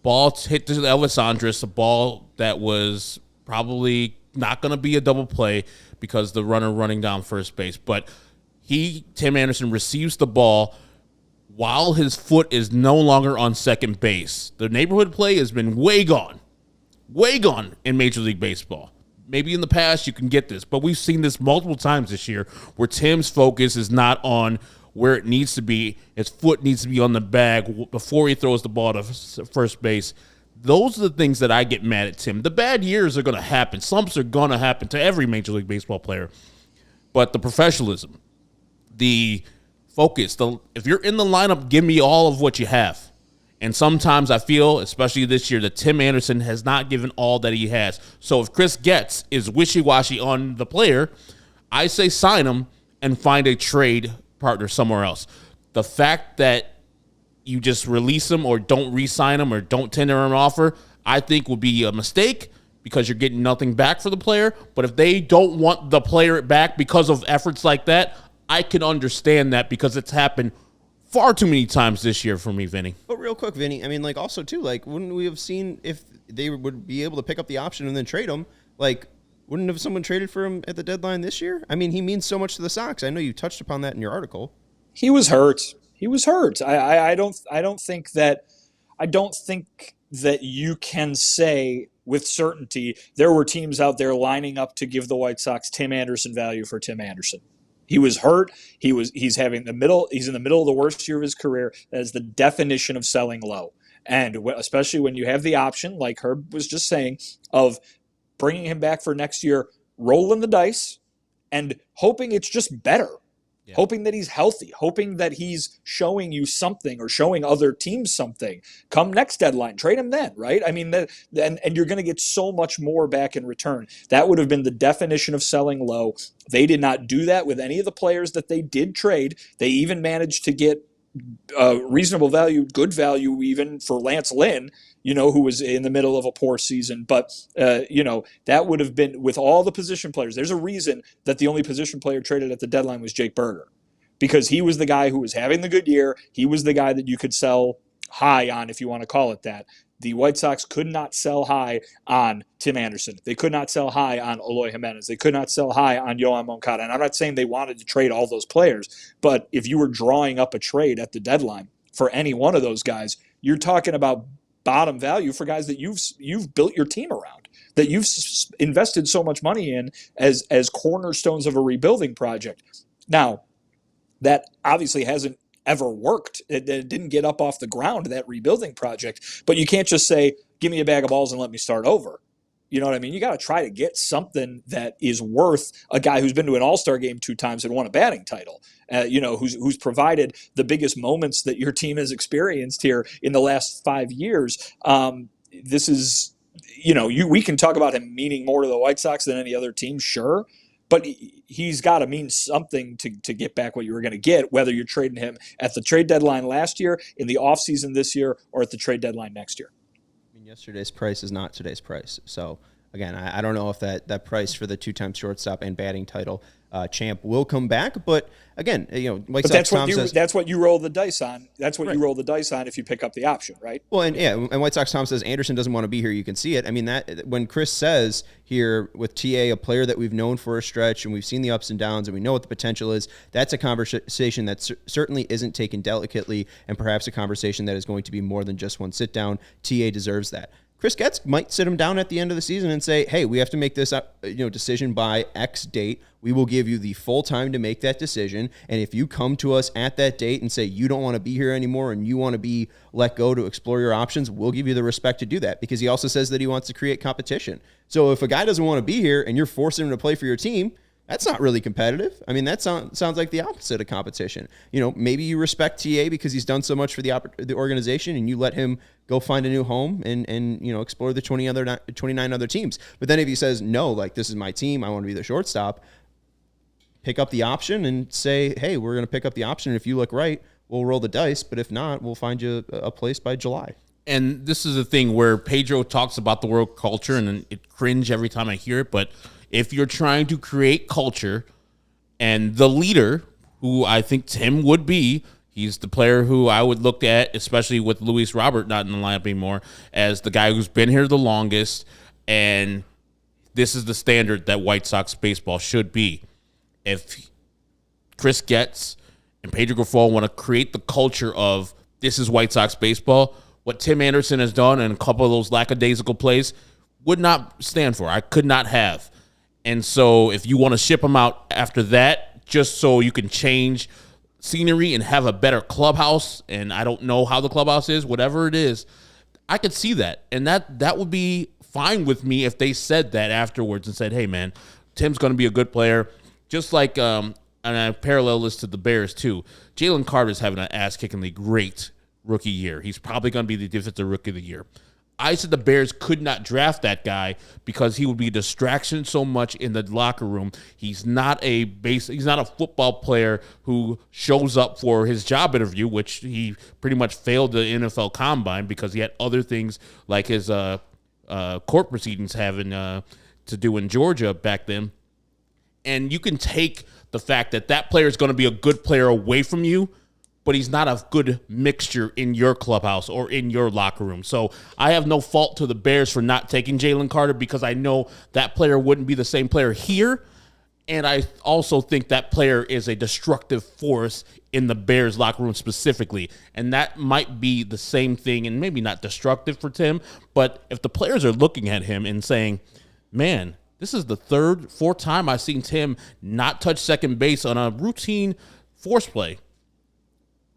Ball hit to Elvis Andrus, a ball that was probably not going to be a double play because the runner running down first base. But Tim Anderson, receives the ball while his foot is no longer on second base. The neighborhood play has been way gone in Major League Baseball. Maybe in the past you can get this, but we've seen this multiple times this year where Tim's focus is not on where it needs to be. His foot needs to be on the bag before he throws the ball to first base. Those are the things that I get mad at Tim. The bad years are going to happen. Slumps are going to happen to every Major League Baseball player. But the professionalism, the focus, if you're in the lineup, give me all of what you have. And sometimes I feel, especially this year, that Tim Anderson has not given all that he has. So if Chris Getz is wishy-washy on the player, I say sign him and find a trade partner somewhere else. The fact that you just release him or don't re-sign him or don't tender him an offer, I think would be a mistake because you're getting nothing back for the player. But if they don't want the player back because of efforts like that, I can understand that because it's happened far too many times this year for me, Vinny. But real quick, Vinny, I mean, also, too, wouldn't we have seen if they would be able to pick up the option and then trade him, wouldn't have someone traded for him at the deadline this year? I mean, he means so much to the Sox. I know you touched upon that in your article. He was hurt. I don't think that you can say with certainty there were teams out there lining up to give the White Sox Tim Anderson value for Tim Anderson. He was hurt. He's in the middle of the worst year of his career. That is the definition of selling low. And especially when you have the option, like Herb was just saying, of bringing him back for next year, rolling the dice, and hoping it's just better. Yeah. Hoping that he's healthy, hoping that he's showing you something or showing other teams something. Come next deadline, trade him then, right? I mean, and you're going to get so much more back in return. That would have been the definition of selling low. They did not do that with any of the players that they did trade. They even managed to get reasonable value, good value even for Lance Lynn, who was in the middle of a poor season. But, that would have been with all the position players. There's a reason that the only position player traded at the deadline was Jake Berger, because he was the guy who was having the good year. He was the guy that you could sell high on, if you want to call it that. The White Sox could not sell high on Tim Anderson. They could not sell high on Eloy Jimenez. They could not sell high on Yohan Moncada. And I'm not saying they wanted to trade all those players, but if you were drawing up a trade at the deadline for any one of those guys, you're talking about bottom value for guys that you've built your team around, that you've invested so much money in as cornerstones of a rebuilding project. Now, that obviously hasn't ever worked. It didn't get up off the ground, that rebuilding project. But you can't just say, give me a bag of balls and let me start over. You know what I mean? You got to try to get something that is worth a guy who's been to an All-Star game 2 times and won a batting title, who's provided the biggest moments that your team has experienced here in the last 5 years. This is, we can talk about him meaning more to the White Sox than any other team, sure. but he's got to mean something to get back what you were going to get, whether you're trading him at the trade deadline last year, in the offseason this year, or at the trade deadline next year. I mean, yesterday's price is not today's price. So, again, I don't know if that price for the two-time shortstop and batting title champ will come back. But, again, White Sox Tom says... That's what you roll the dice on. That's what you roll the dice on if you pick up the option, right? Well, and White Sox Tom says Anderson doesn't want to be here. You can see it. I mean, that when Chris says here with TA, a player that we've known for a stretch and we've seen the ups and downs and we know what the potential is, that's a conversation that certainly isn't taken delicately, and perhaps a conversation that is going to be more than just one sit down. TA deserves that. Chris Getz might sit him down at the end of the season and say, hey, we have to make this decision by X date. We will give you the full time to make that decision. And if you come to us at that date and say you don't want to be here anymore and you want to be let go to explore your options, we'll give you the respect to do that, because he also says that he wants to create competition. So if a guy doesn't want to be here and you're forcing him to play for your team, that's not really competitive. I mean, that sounds like the opposite of competition. Maybe you respect TA because he's done so much for the organization, and you let him go find a new home and explore the 29 other teams. But then if he says, no, like, this is my team, I want to be the shortstop, pick up the option and say, hey, we're going to pick up the option. If you look right, we'll roll the dice. But if not, we'll find you a place by July. And this is a thing where Pedro talks about the world culture, and it cringe every time I hear it. But if you're trying to create culture, and the leader, who I think Tim would be, he's the player who I would look at, especially with Luis Robert not in the lineup anymore, as the guy who's been here the longest, and this is the standard that White Sox baseball should be. If Chris Getz and Pedro Grifol want to create the culture of this is White Sox baseball, what Tim Anderson has done and a couple of those lackadaisical plays would not stand for. I could not have. And so if you want to ship him out after that, just so you can change scenery and have a better clubhouse, and I don't know how the clubhouse is, whatever it is, I could see that. And that would be fine with me if they said that afterwards and said, hey, man, Tim's going to be a good player. Just like, and I parallel this to the Bears too, Jalen Carter's having an ass-kickingly great rookie year. He's probably going to be the defensive rookie of the year. I said the Bears could not draft that guy because he would be a distraction so much in the locker room. He's not a football player who shows up for his job interview, which he pretty much failed the NFL Combine because he had other things like his court proceedings having to do in Georgia back then. And you can take the fact that player is going to be a good player away from you, but he's not a good mixture in your clubhouse or in your locker room. So I have no fault to the Bears for not taking Jalen Carter because I know that player wouldn't be the same player here. And I also think that player is a destructive force in the Bears locker room specifically. And that might be the same thing, and maybe not destructive for Tim, but if the players are looking at him and saying, man, this is the fourth time I've seen Tim not touch second base on a routine force play.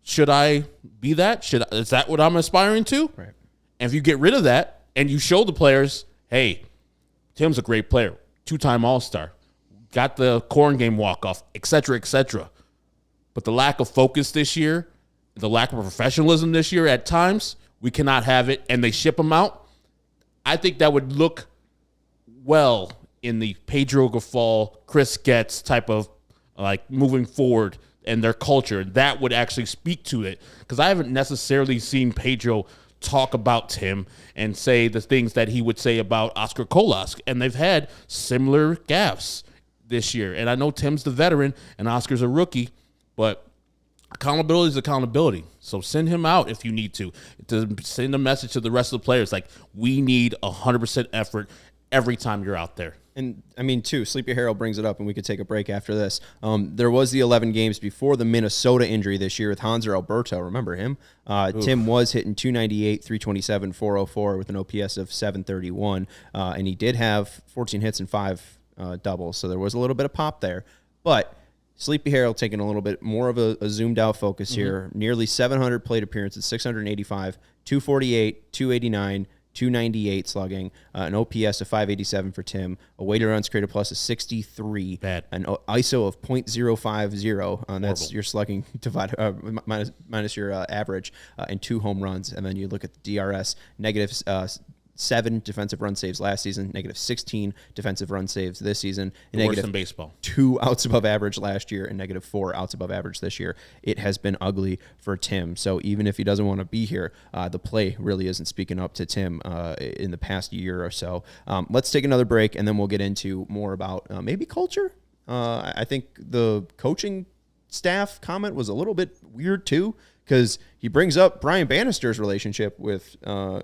Should I be that? Is that what I'm aspiring to? Right. And if you get rid of that and you show the players, hey, Tim's a great player, 2-time All-Star, got the corn game walk-off, et cetera, but the lack of focus this year, the lack of professionalism this year at times, we cannot have it, and they ship him out, I think that would look well in the Pedro Grifol, Chris Getz type of like moving forward and their culture. That would actually speak to it, because I haven't necessarily seen Pedro talk about Tim and say the things that he would say about Oscar Kolosk, and they've had similar gaffes this year. And I know Tim's the veteran and Oscar's a rookie, but accountability is accountability. So send him out if you need to send a message to the rest of the players like, we need 100% effort every time you're out there. And, I mean, too, Sleepy Harold brings it up, and we could take a break after this. There was the 11 games before the Minnesota injury this year with Hanser Alberto. Remember him? Tim was hitting 298, 327, 404 with an OPS of 731. And he did have 14 hits and 5 doubles, so there was a little bit of pop there. But Sleepy Harold taking a little bit more of a zoomed-out focus here. Nearly 700 plate appearances, 685, 248, 289, 298 slugging, an OPS of 587 for Tim, a weighted runs created plus of 63, bad, an ISO of 0.050, and that's your slugging divided minus your average, and 2 home runs. And then you look at the DRS, negative -7 defensive run saves last season, -16 defensive run saves this season, and Worse than baseball. -2 outs above average last year, and -4 outs above average this year. It has been ugly for Tim. So even if he doesn't want to be here, the play really isn't speaking up to Tim in the past year or so. Let's take another break, and then we'll get into more about maybe culture. I think the coaching staff comment was a little bit weird too, because he brings up Brian Bannister's relationship with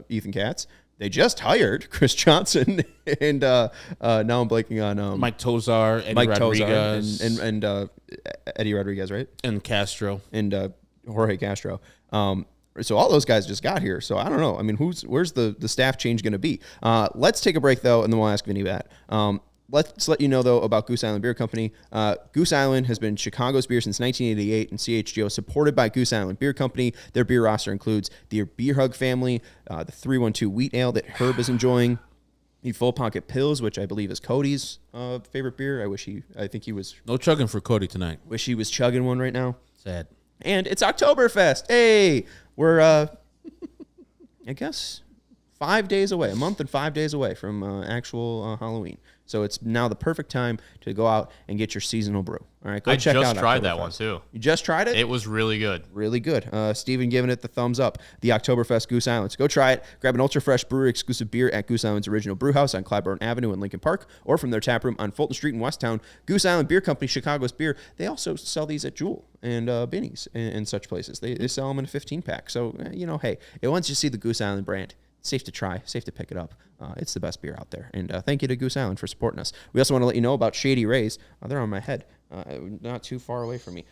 Ethan Katz. They just hired Chris Johnson, and now I'm blanking on Mike Tozar, Eddie Mike Rodriguez, Tozar, and Eddie Rodriguez, right? And Castro. And Jorge Castro. So all those guys just got here. So I don't know. I mean, where's the staff change going to be? Let's take a break, though, and then we'll ask Vinnie that. Let's let you know, though, about Goose Island Beer Company. Goose Island has been Chicago's beer since 1988, and CHGO supported by Goose Island Beer Company. Their beer roster includes the Beer Hug family, the 312 Wheat Ale that Herb is enjoying, the Full Pocket Pills, which I believe is Cody's favorite beer. I think he was... No chugging for Cody tonight. Wish he was chugging one right now. Sad. And it's Oktoberfest. Hey, we're, I guess, 5 days away, a month and 5 days away from actual Halloween. So it's now the perfect time to go out and get your seasonal brew. All right, go check out. I just tried that one too. You just tried it? It was really good. Really good. Steven giving it the thumbs up. The Oktoberfest Goose Island. So go try it. Grab an ultra fresh brewery exclusive beer at Goose Island's original brew house on Clybourne Avenue in Lincoln Park, or from their tap room on Fulton Street in Westtown. Goose Island Beer Company, Chicago's beer. They also sell these at Jewel and Binnie's and such places. They sell them in a 15-pack. So, hey, once you see the Goose Island brand, it's safe to try, safe to pick it up. It's the best beer out there. And thank you to Goose Island for supporting us. We also want to let you know about Shady Rays. They're on my head, not too far away from me.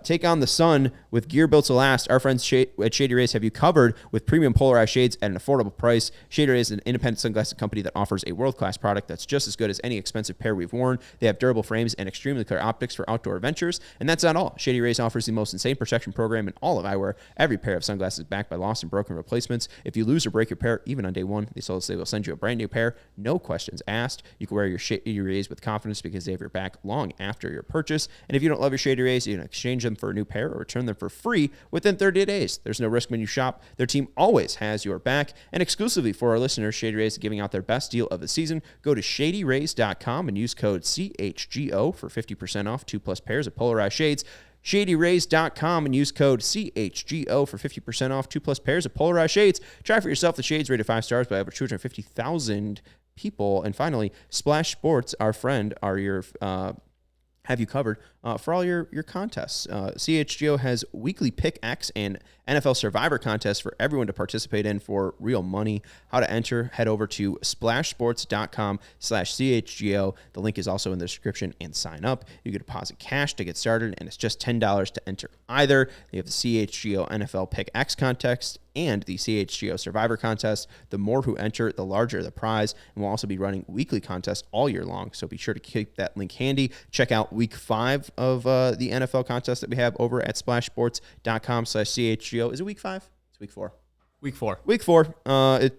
Take on the sun with gear built to last. Our friends at Shady Rays have you covered with premium polarized shades at an affordable price. Shady Rays is an independent sunglasses company that offers a world-class product that's just as good as any expensive pair we've worn. They have durable frames and extremely clear optics for outdoor adventures. And that's not all. Shady Rays offers the most insane protection program in all of eyewear. Every pair of sunglasses is backed by lost and broken replacements. If you lose or break your pair, even on day one, they will send you a brand new pair. No questions asked. You can wear your Shady Rays with confidence because they have your back long after your purchase. And if you don't love your Shady Rays, you can exchange them for a new pair or return them for free within 30 days. There's no risk when you shop. Their team always has your back. And exclusively for our listeners, Shady Rays is giving out their best deal of the season. Go to shadyrays.com and use code CHGO for 50% off 2+ pairs of polarized shades. ShadyRays.com and use code CHGO for 50% off 2+ pairs of polarized shades. Try for yourself the shades rated 5 stars by over 250,000 people. And finally, Splash Sports, our friend, have you covered for all your contests. CHGO has weekly Pick X and NFL Survivor contests for everyone to participate in for real money. How to enter, head over to splashsports.com/CHGO. The link is also in the description, and sign up. You can deposit cash to get started, and it's just $10 to enter either. You have the CHGO NFL Pick X contest and the CHGO Survivor contest. The more who enter, the larger the prize. And we'll also be running weekly contests all year long, so be sure to keep that link handy. Check out week 5 of the NFL contest that we have over at splashsports.com/CHGO. Is it week 5? It's week 4. Week 4. Week 4. No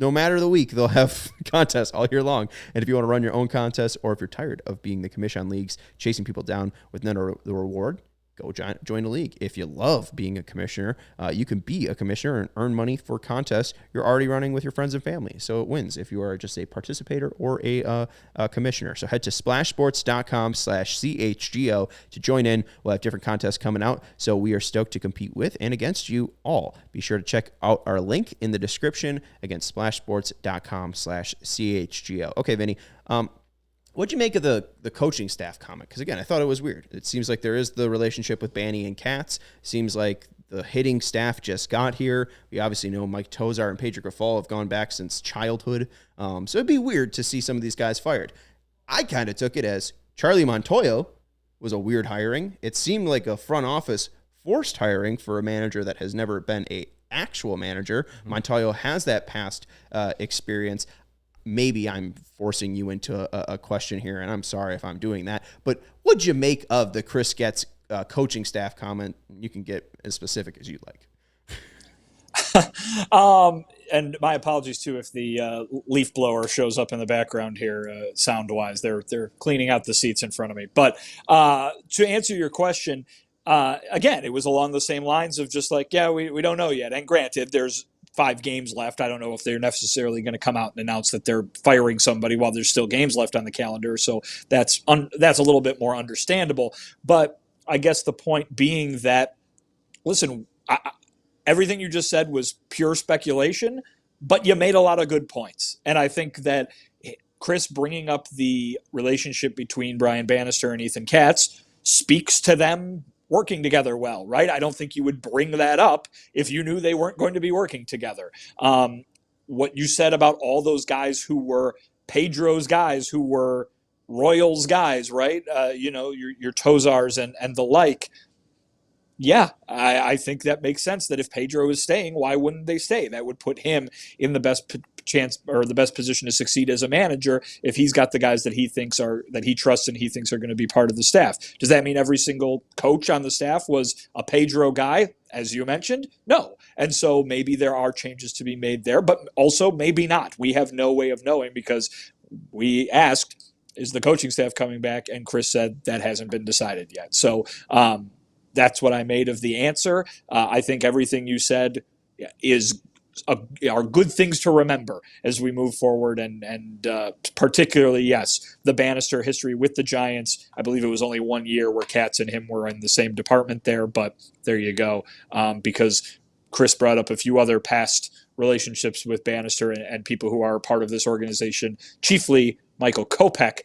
matter the week, they'll have contests all year long. And if you want to run your own contest, or if you're tired of being the commission on leagues, chasing people down with none of the reward, go join a league. If you love being a commissioner, you can be a commissioner and earn money for contests you're already running with your friends and family. So it wins if you are just a participator or a commissioner. So head to splashsports.com/CHGO to join in. We'll have different contests coming out. So we are stoked to compete with and against you all. Be sure to check out our link in the description. Again, splashsports.com/CHGO. Okay, Vinny. What'd you make of the coaching staff comment? Because, again, I thought it was weird. It seems like there is the relationship with Banny and Katz. Seems like the hitting staff just got here. We obviously know Mike Tozar and Pedro Grifol have gone back since childhood. So it'd be weird to see some of these guys fired. I kind of took it as Charlie Montoyo was a weird hiring. It seemed like a front office forced hiring for a manager that has never been a actual manager. Montoyo has that past experience. Maybe I'm forcing you into a question here, and I'm sorry if I'm doing that. But what'd you make of the Chris Getz coaching staff comment? You can get as specific as you'd like. And my apologies too if the leaf blower shows up in the background here, sound wise. They're cleaning out the seats in front of me. But to answer your question, again, it was along the same lines of just like, yeah, we don't know yet. And granted, there's 5 games left. I don't know if they're necessarily going to come out and announce that they're firing somebody while there's still games left on the calendar. So that's a little bit more understandable. But I guess the point being that, listen, everything you just said was pure speculation, but you made a lot of good points. And I think that Chris bringing up the relationship between Brian Bannister and Ethan Katz speaks to them working together well, right? I don't think you would bring that up if you knew they weren't going to be working together. What you said about all those guys who were Pedro's guys, who were Royals guys, right? Your Tozars and the like. Yeah, I think that makes sense that if Pedro is staying, why wouldn't they stay? That would put him in the best chance or the best position to succeed as a manager if he's got the guys that he trusts and he thinks are going to be part of the staff. Does that mean every single coach on the staff was a Pedro guy, as you mentioned? No. And so maybe there are changes to be made there, but also maybe not. We have no way of knowing because we asked, is the coaching staff coming back? And Chris said that hasn't been decided yet. So, that's what I made of the answer. I think everything you said are good things to remember as we move forward, and particularly, yes, the Bannister history with the Giants. I believe it was only 1 year where Katz and him were in the same department there, but there you go. Because Chris brought up a few other past relationships with Bannister and people who are part of this organization, chiefly Michael Kopech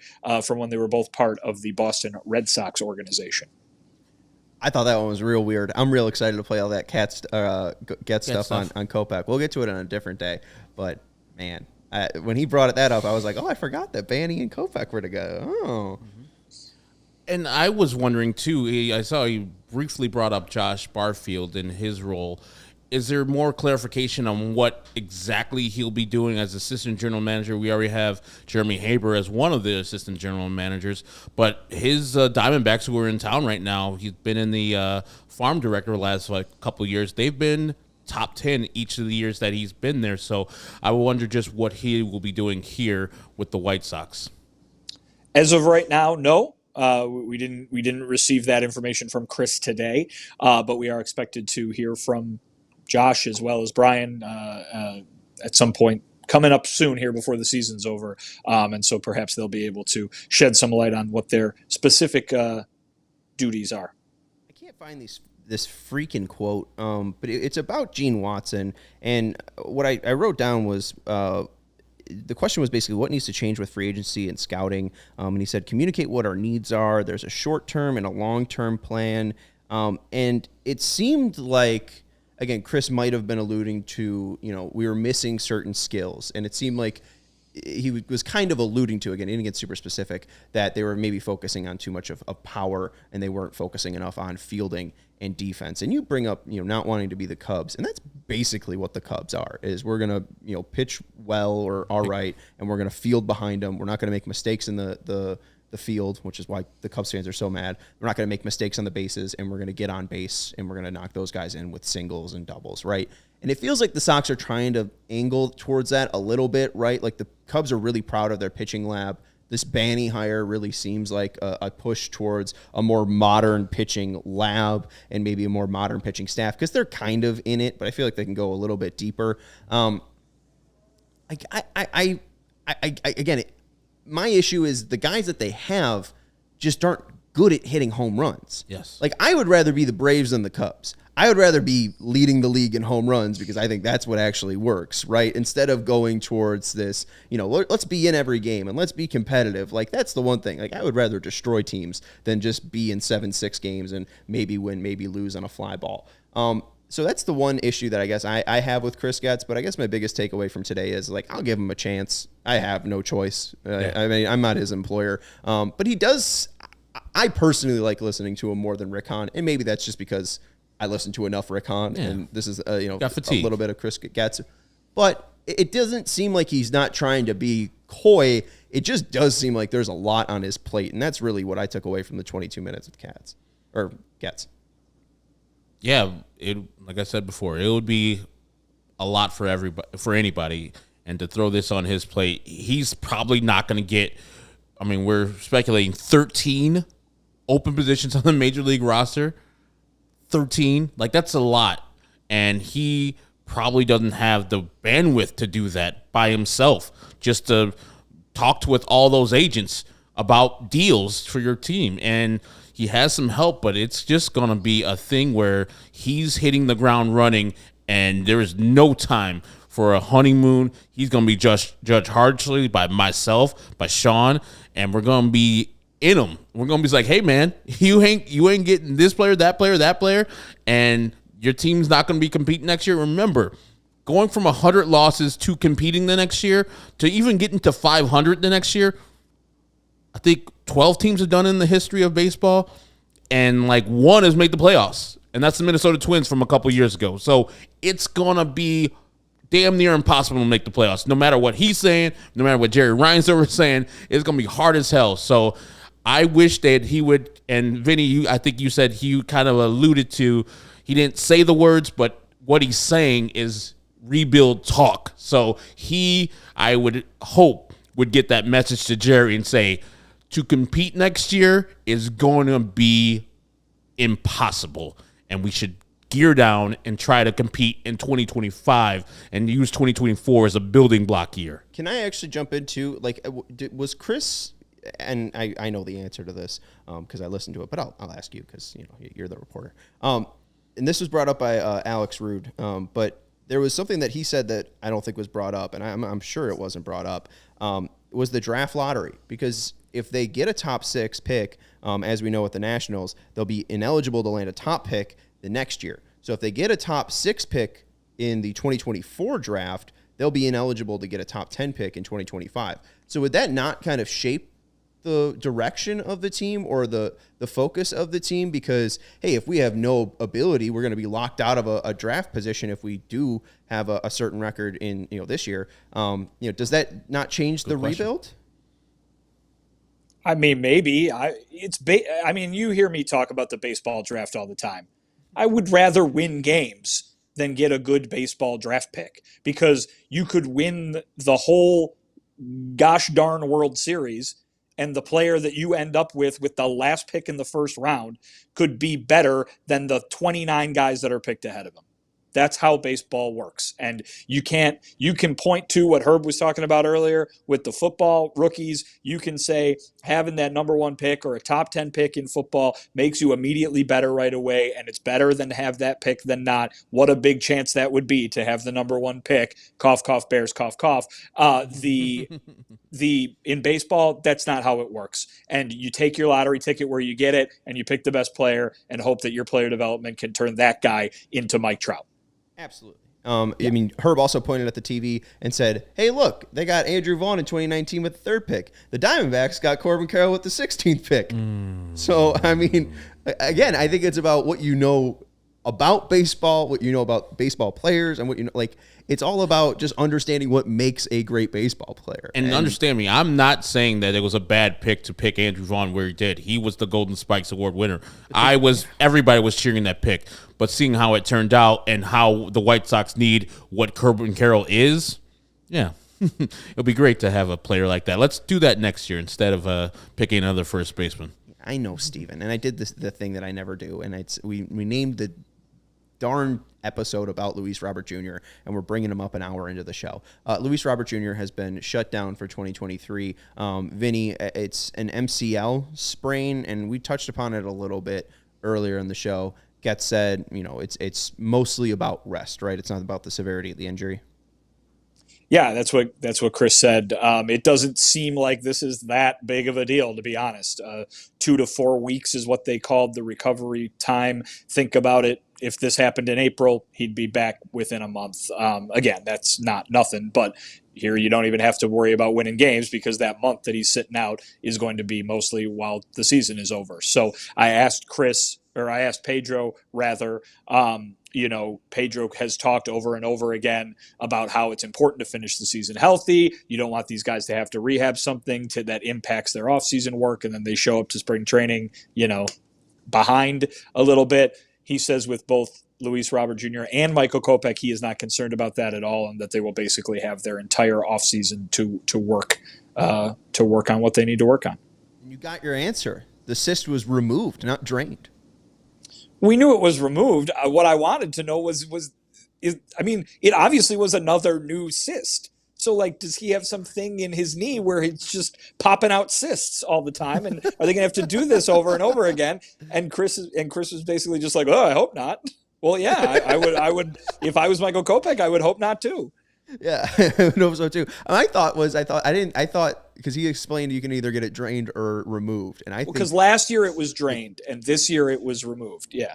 from when they were both part of the Boston Red Sox organization. I thought that one was real weird. I'm real excited to play all that Getz stuff on Kopech. We'll get to it on a different day. But, man, when he brought that up, I was like, oh, I forgot that Banny and Kopech were together. Oh. And I was wondering, too, I saw he briefly brought up Josh Barfield in his role. Is there more clarification on what exactly he'll be doing as assistant general manager? We already have Jeremy Haber as one of the assistant general managers, but his Diamondbacks who are in town right now, he's been in the farm director the last couple of years. They've been top 10 each of the years that he's been there. So I wonder just what he will be doing here with the White Sox. As of right now, no. We didn't receive that information from Chris today, but we are expected to hear from Josh as well as Brian at some point coming up soon here before the season's over. And so perhaps they'll be able to shed some light on what their specific duties are. I can't find this freaking quote, but it's about Gene Watson. And what I wrote down was the question was basically what needs to change with free agency and scouting. And he said, communicate what our needs are. There's a short-term and a long-term plan. And it seemed like, again, Chris might have been alluding to, we were missing certain skills. And it seemed like he was kind of alluding to, again, he didn't get super specific, that they were maybe focusing on too much of power and they weren't focusing enough on fielding and defense. And you bring up, not wanting to be the Cubs. And that's basically what the Cubs are, is we're going to, pitch well or all right, and we're going to field behind them. We're not going to make mistakes in the field, which is why the Cubs fans are so mad. We're not going to make mistakes on the bases, and we're going to get on base, and we're going to knock those guys in with singles and doubles, right? And it feels like the Sox are trying to angle towards that a little bit, right? Like the Cubs are really proud of their pitching lab. This Banny hire really seems like a push towards a more modern pitching lab and maybe a more modern pitching staff, because they're kind of in it, but I feel like they can go a little bit deeper. Again, my issue is the guys that they have just aren't good at hitting home runs. Yes. Like, I would rather be the Braves than the Cubs. I would rather be leading the league in home runs because I think that's what actually works, right? Instead of going towards this, let's be in every game and let's be competitive. Like, that's the one thing. Like, I would rather destroy teams than just be in 7-6 games and maybe win, maybe lose on a fly ball. So that's the one issue that I guess I have with Chris Getz, but I guess my biggest takeaway from today is, like, I'll give him a chance. I have no choice. I mean, I'm not his employer. But he does, I personally like listening to him more than Rick Hahn, and maybe that's just because I listen to enough Rick Hahn, and this is, a little bit of Chris Getz. But it doesn't seem like he's not trying to be coy. It just does seem like there's a lot on his plate, and that's really what I took away from the 22 minutes with Getz. Yeah, like I said before, it would be a lot for anybody, and to throw this on his plate, he's probably not going to get. I mean, we're speculating 13 open positions on the major league roster. 13, like, that's a lot, and he probably doesn't have the bandwidth to do that by himself, just to talk with all those agents about deals for your team. And he has some help, but it's just going to be a thing where he's hitting the ground running, and there is no time for a honeymoon. He's going to be judged harshly by myself, by Sean, and we're going to be in him. We're going to be like, hey, man, you ain't getting this player, that player, and your team's not going to be competing next year. Remember, going from 100 losses to competing the next year to even getting to 500 the next year, I think 12 teams have done in the history of baseball, and like one has made the playoffs, and that's the Minnesota Twins from a couple years ago. So it's going to be damn near impossible to make the playoffs. No matter what he's saying, no matter what Jerry Reinsdorf is saying, it's going to be hard as hell. So I wish that he would, and Vinny, I think you said he kind of alluded to, he didn't say the words, but what he's saying is rebuild talk. So I would hope, would get that message to Jerry and say, to compete next year is going to be impossible, and we should gear down and try to compete in 2025 and use 2024 as a building block year. Can I actually jump into, like, was Chris, and I know the answer to this because I listened to it, but I'll ask you because, you know, you're the reporter. And this was brought up by Alex Rude, but there was something that he said that I don't think was brought up, and I'm sure it wasn't brought up, was the draft lottery. Because if they get a top 6 pick, as we know with the Nationals, they'll be ineligible to land a top pick the next year. So if they get a top 6 pick in the 2024 draft, they'll be ineligible to get a top 10 pick in 2025. So would that not kind of shape the direction of the team or the focus of the team? Because, hey, if we have no ability, we're going to be locked out of a draft position if we do have a certain record in, you know, this year. Does that not change the rebuild? I mean, maybe. I mean, you hear me talk about the baseball draft all the time. I would rather win games than get a good baseball draft pick, because you could win the whole gosh darn World Series, and the player that you end up with the last pick in the first round could be better than the 29 guys that are picked ahead of him. That's how baseball works. And you can point to what Herb was talking about earlier with the football rookies. You can say having that number 1 pick or a top 10 pick in football makes you immediately better right away, and it's better than to have that pick than not. What a big chance that would be to have the number 1 pick. Cough, cough, Bears, cough, cough. In baseball, that's not how it works. And you take your lottery ticket where you get it, and you pick the best player and hope that your player development can turn that guy into Mike Trout. Absolutely. I mean, Herb also pointed at the TV and said, hey, look, they got Andrew Vaughn in 2019 with the 3rd pick. The Diamondbacks got Corbin Carroll with the 16th pick. So, I mean, again, I think it's about what you know about baseball, what you know about baseball players, and what you know, like, it's all about just understanding what makes a great baseball player. And understand me, I'm not saying that it was a bad pick to pick Andrew Vaughn where he did. He was the Golden Spikes Award winner. Everybody was cheering that pick. But seeing how it turned out and how the White Sox need what Corbin Carroll is, yeah, it'll be great to have a player like that. Let's do that next year instead of picking another first baseman. I know, Steven, and I did the thing that I never do, and we named the darn episode about Luis Robert Jr., and we're bringing him up an hour into the show. Luis Robert Jr. has been shut down for 2023. Vinny, it's an MCL sprain, and we touched upon it a little bit earlier in the show. Getz said, you know, it's mostly about rest, right? It's not about the severity of the injury. Yeah, that's what Chris said. It doesn't seem like this is that big of a deal, to be honest. 2 to 4 weeks is what they called the recovery time. Think about it. If this happened in April, he'd be back within a month. Again, that's not nothing, but here you don't even have to worry about winning games because that month that he's sitting out is going to be mostly while the season is over. So I asked Pedro rather. Pedro has talked over and over again about how it's important to finish the season healthy. You don't want these guys to have to rehab something that impacts their offseason work, and then they show up to spring training, behind a little bit. He says with both Luis Robert Jr. and Michael Kopech, he is not concerned about that at all, and that they will basically have their entire offseason to work on what they need to work on. You got your answer. The cyst was removed, not drained. We knew it was removed. What I wanted to know was it obviously was another new cyst. So, like, does he have something in his knee where it's just popping out cysts all the time? And are they going to have to do this over and over again? And Chris was basically just like, oh, I hope not. Well, yeah, I would, if I was Michael Kopech, I would hope not too. Yeah, I would hope so too. I thought because he explained you can either get it drained or removed, and because last year it was drained and this year it was removed. Yeah.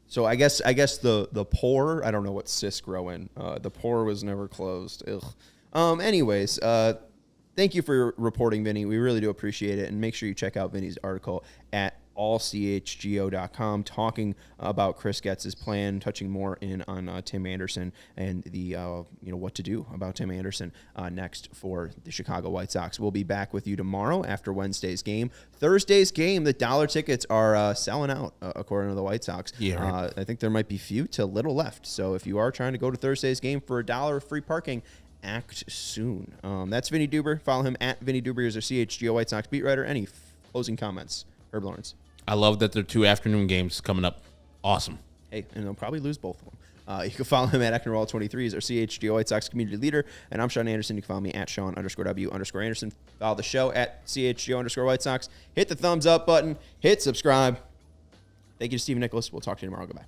So I guess the pore, I don't know what cysts grow in. The pore was never closed. Ugh. Anyways, thank you for reporting, Vinny. We really do appreciate it, and make sure you check out Vinny's article at allchgo.com talking about Chris Getz's plan, touching more in on Tim Anderson and the what to do about Tim Anderson next for the Chicago White Sox. We'll be back with you tomorrow after Wednesday's game. Thursday's game, the dollar tickets are selling out according to the White Sox. Yeah, right. I think there might be few to little left. So if you are trying to go to Thursday's game for $1 free parking, act soon. That's Vinnie Duber. Follow him at Vinnie Duber. He's our CHGO White Sox beat writer. Any closing comments, Herb Lawrence? I love that there are 2 afternoon games coming up. Awesome. Hey, and they'll probably lose both of them. You can follow him at Ecknerwall23. He's our CHGO White Sox community leader. And I'm Sean Anderson. You can follow me at Sean_W_Anderson. Follow the show at CHGO_White Sox. Hit the thumbs up button. Hit subscribe. Thank you to Stephen Nicholas. We'll talk to you tomorrow. Goodbye.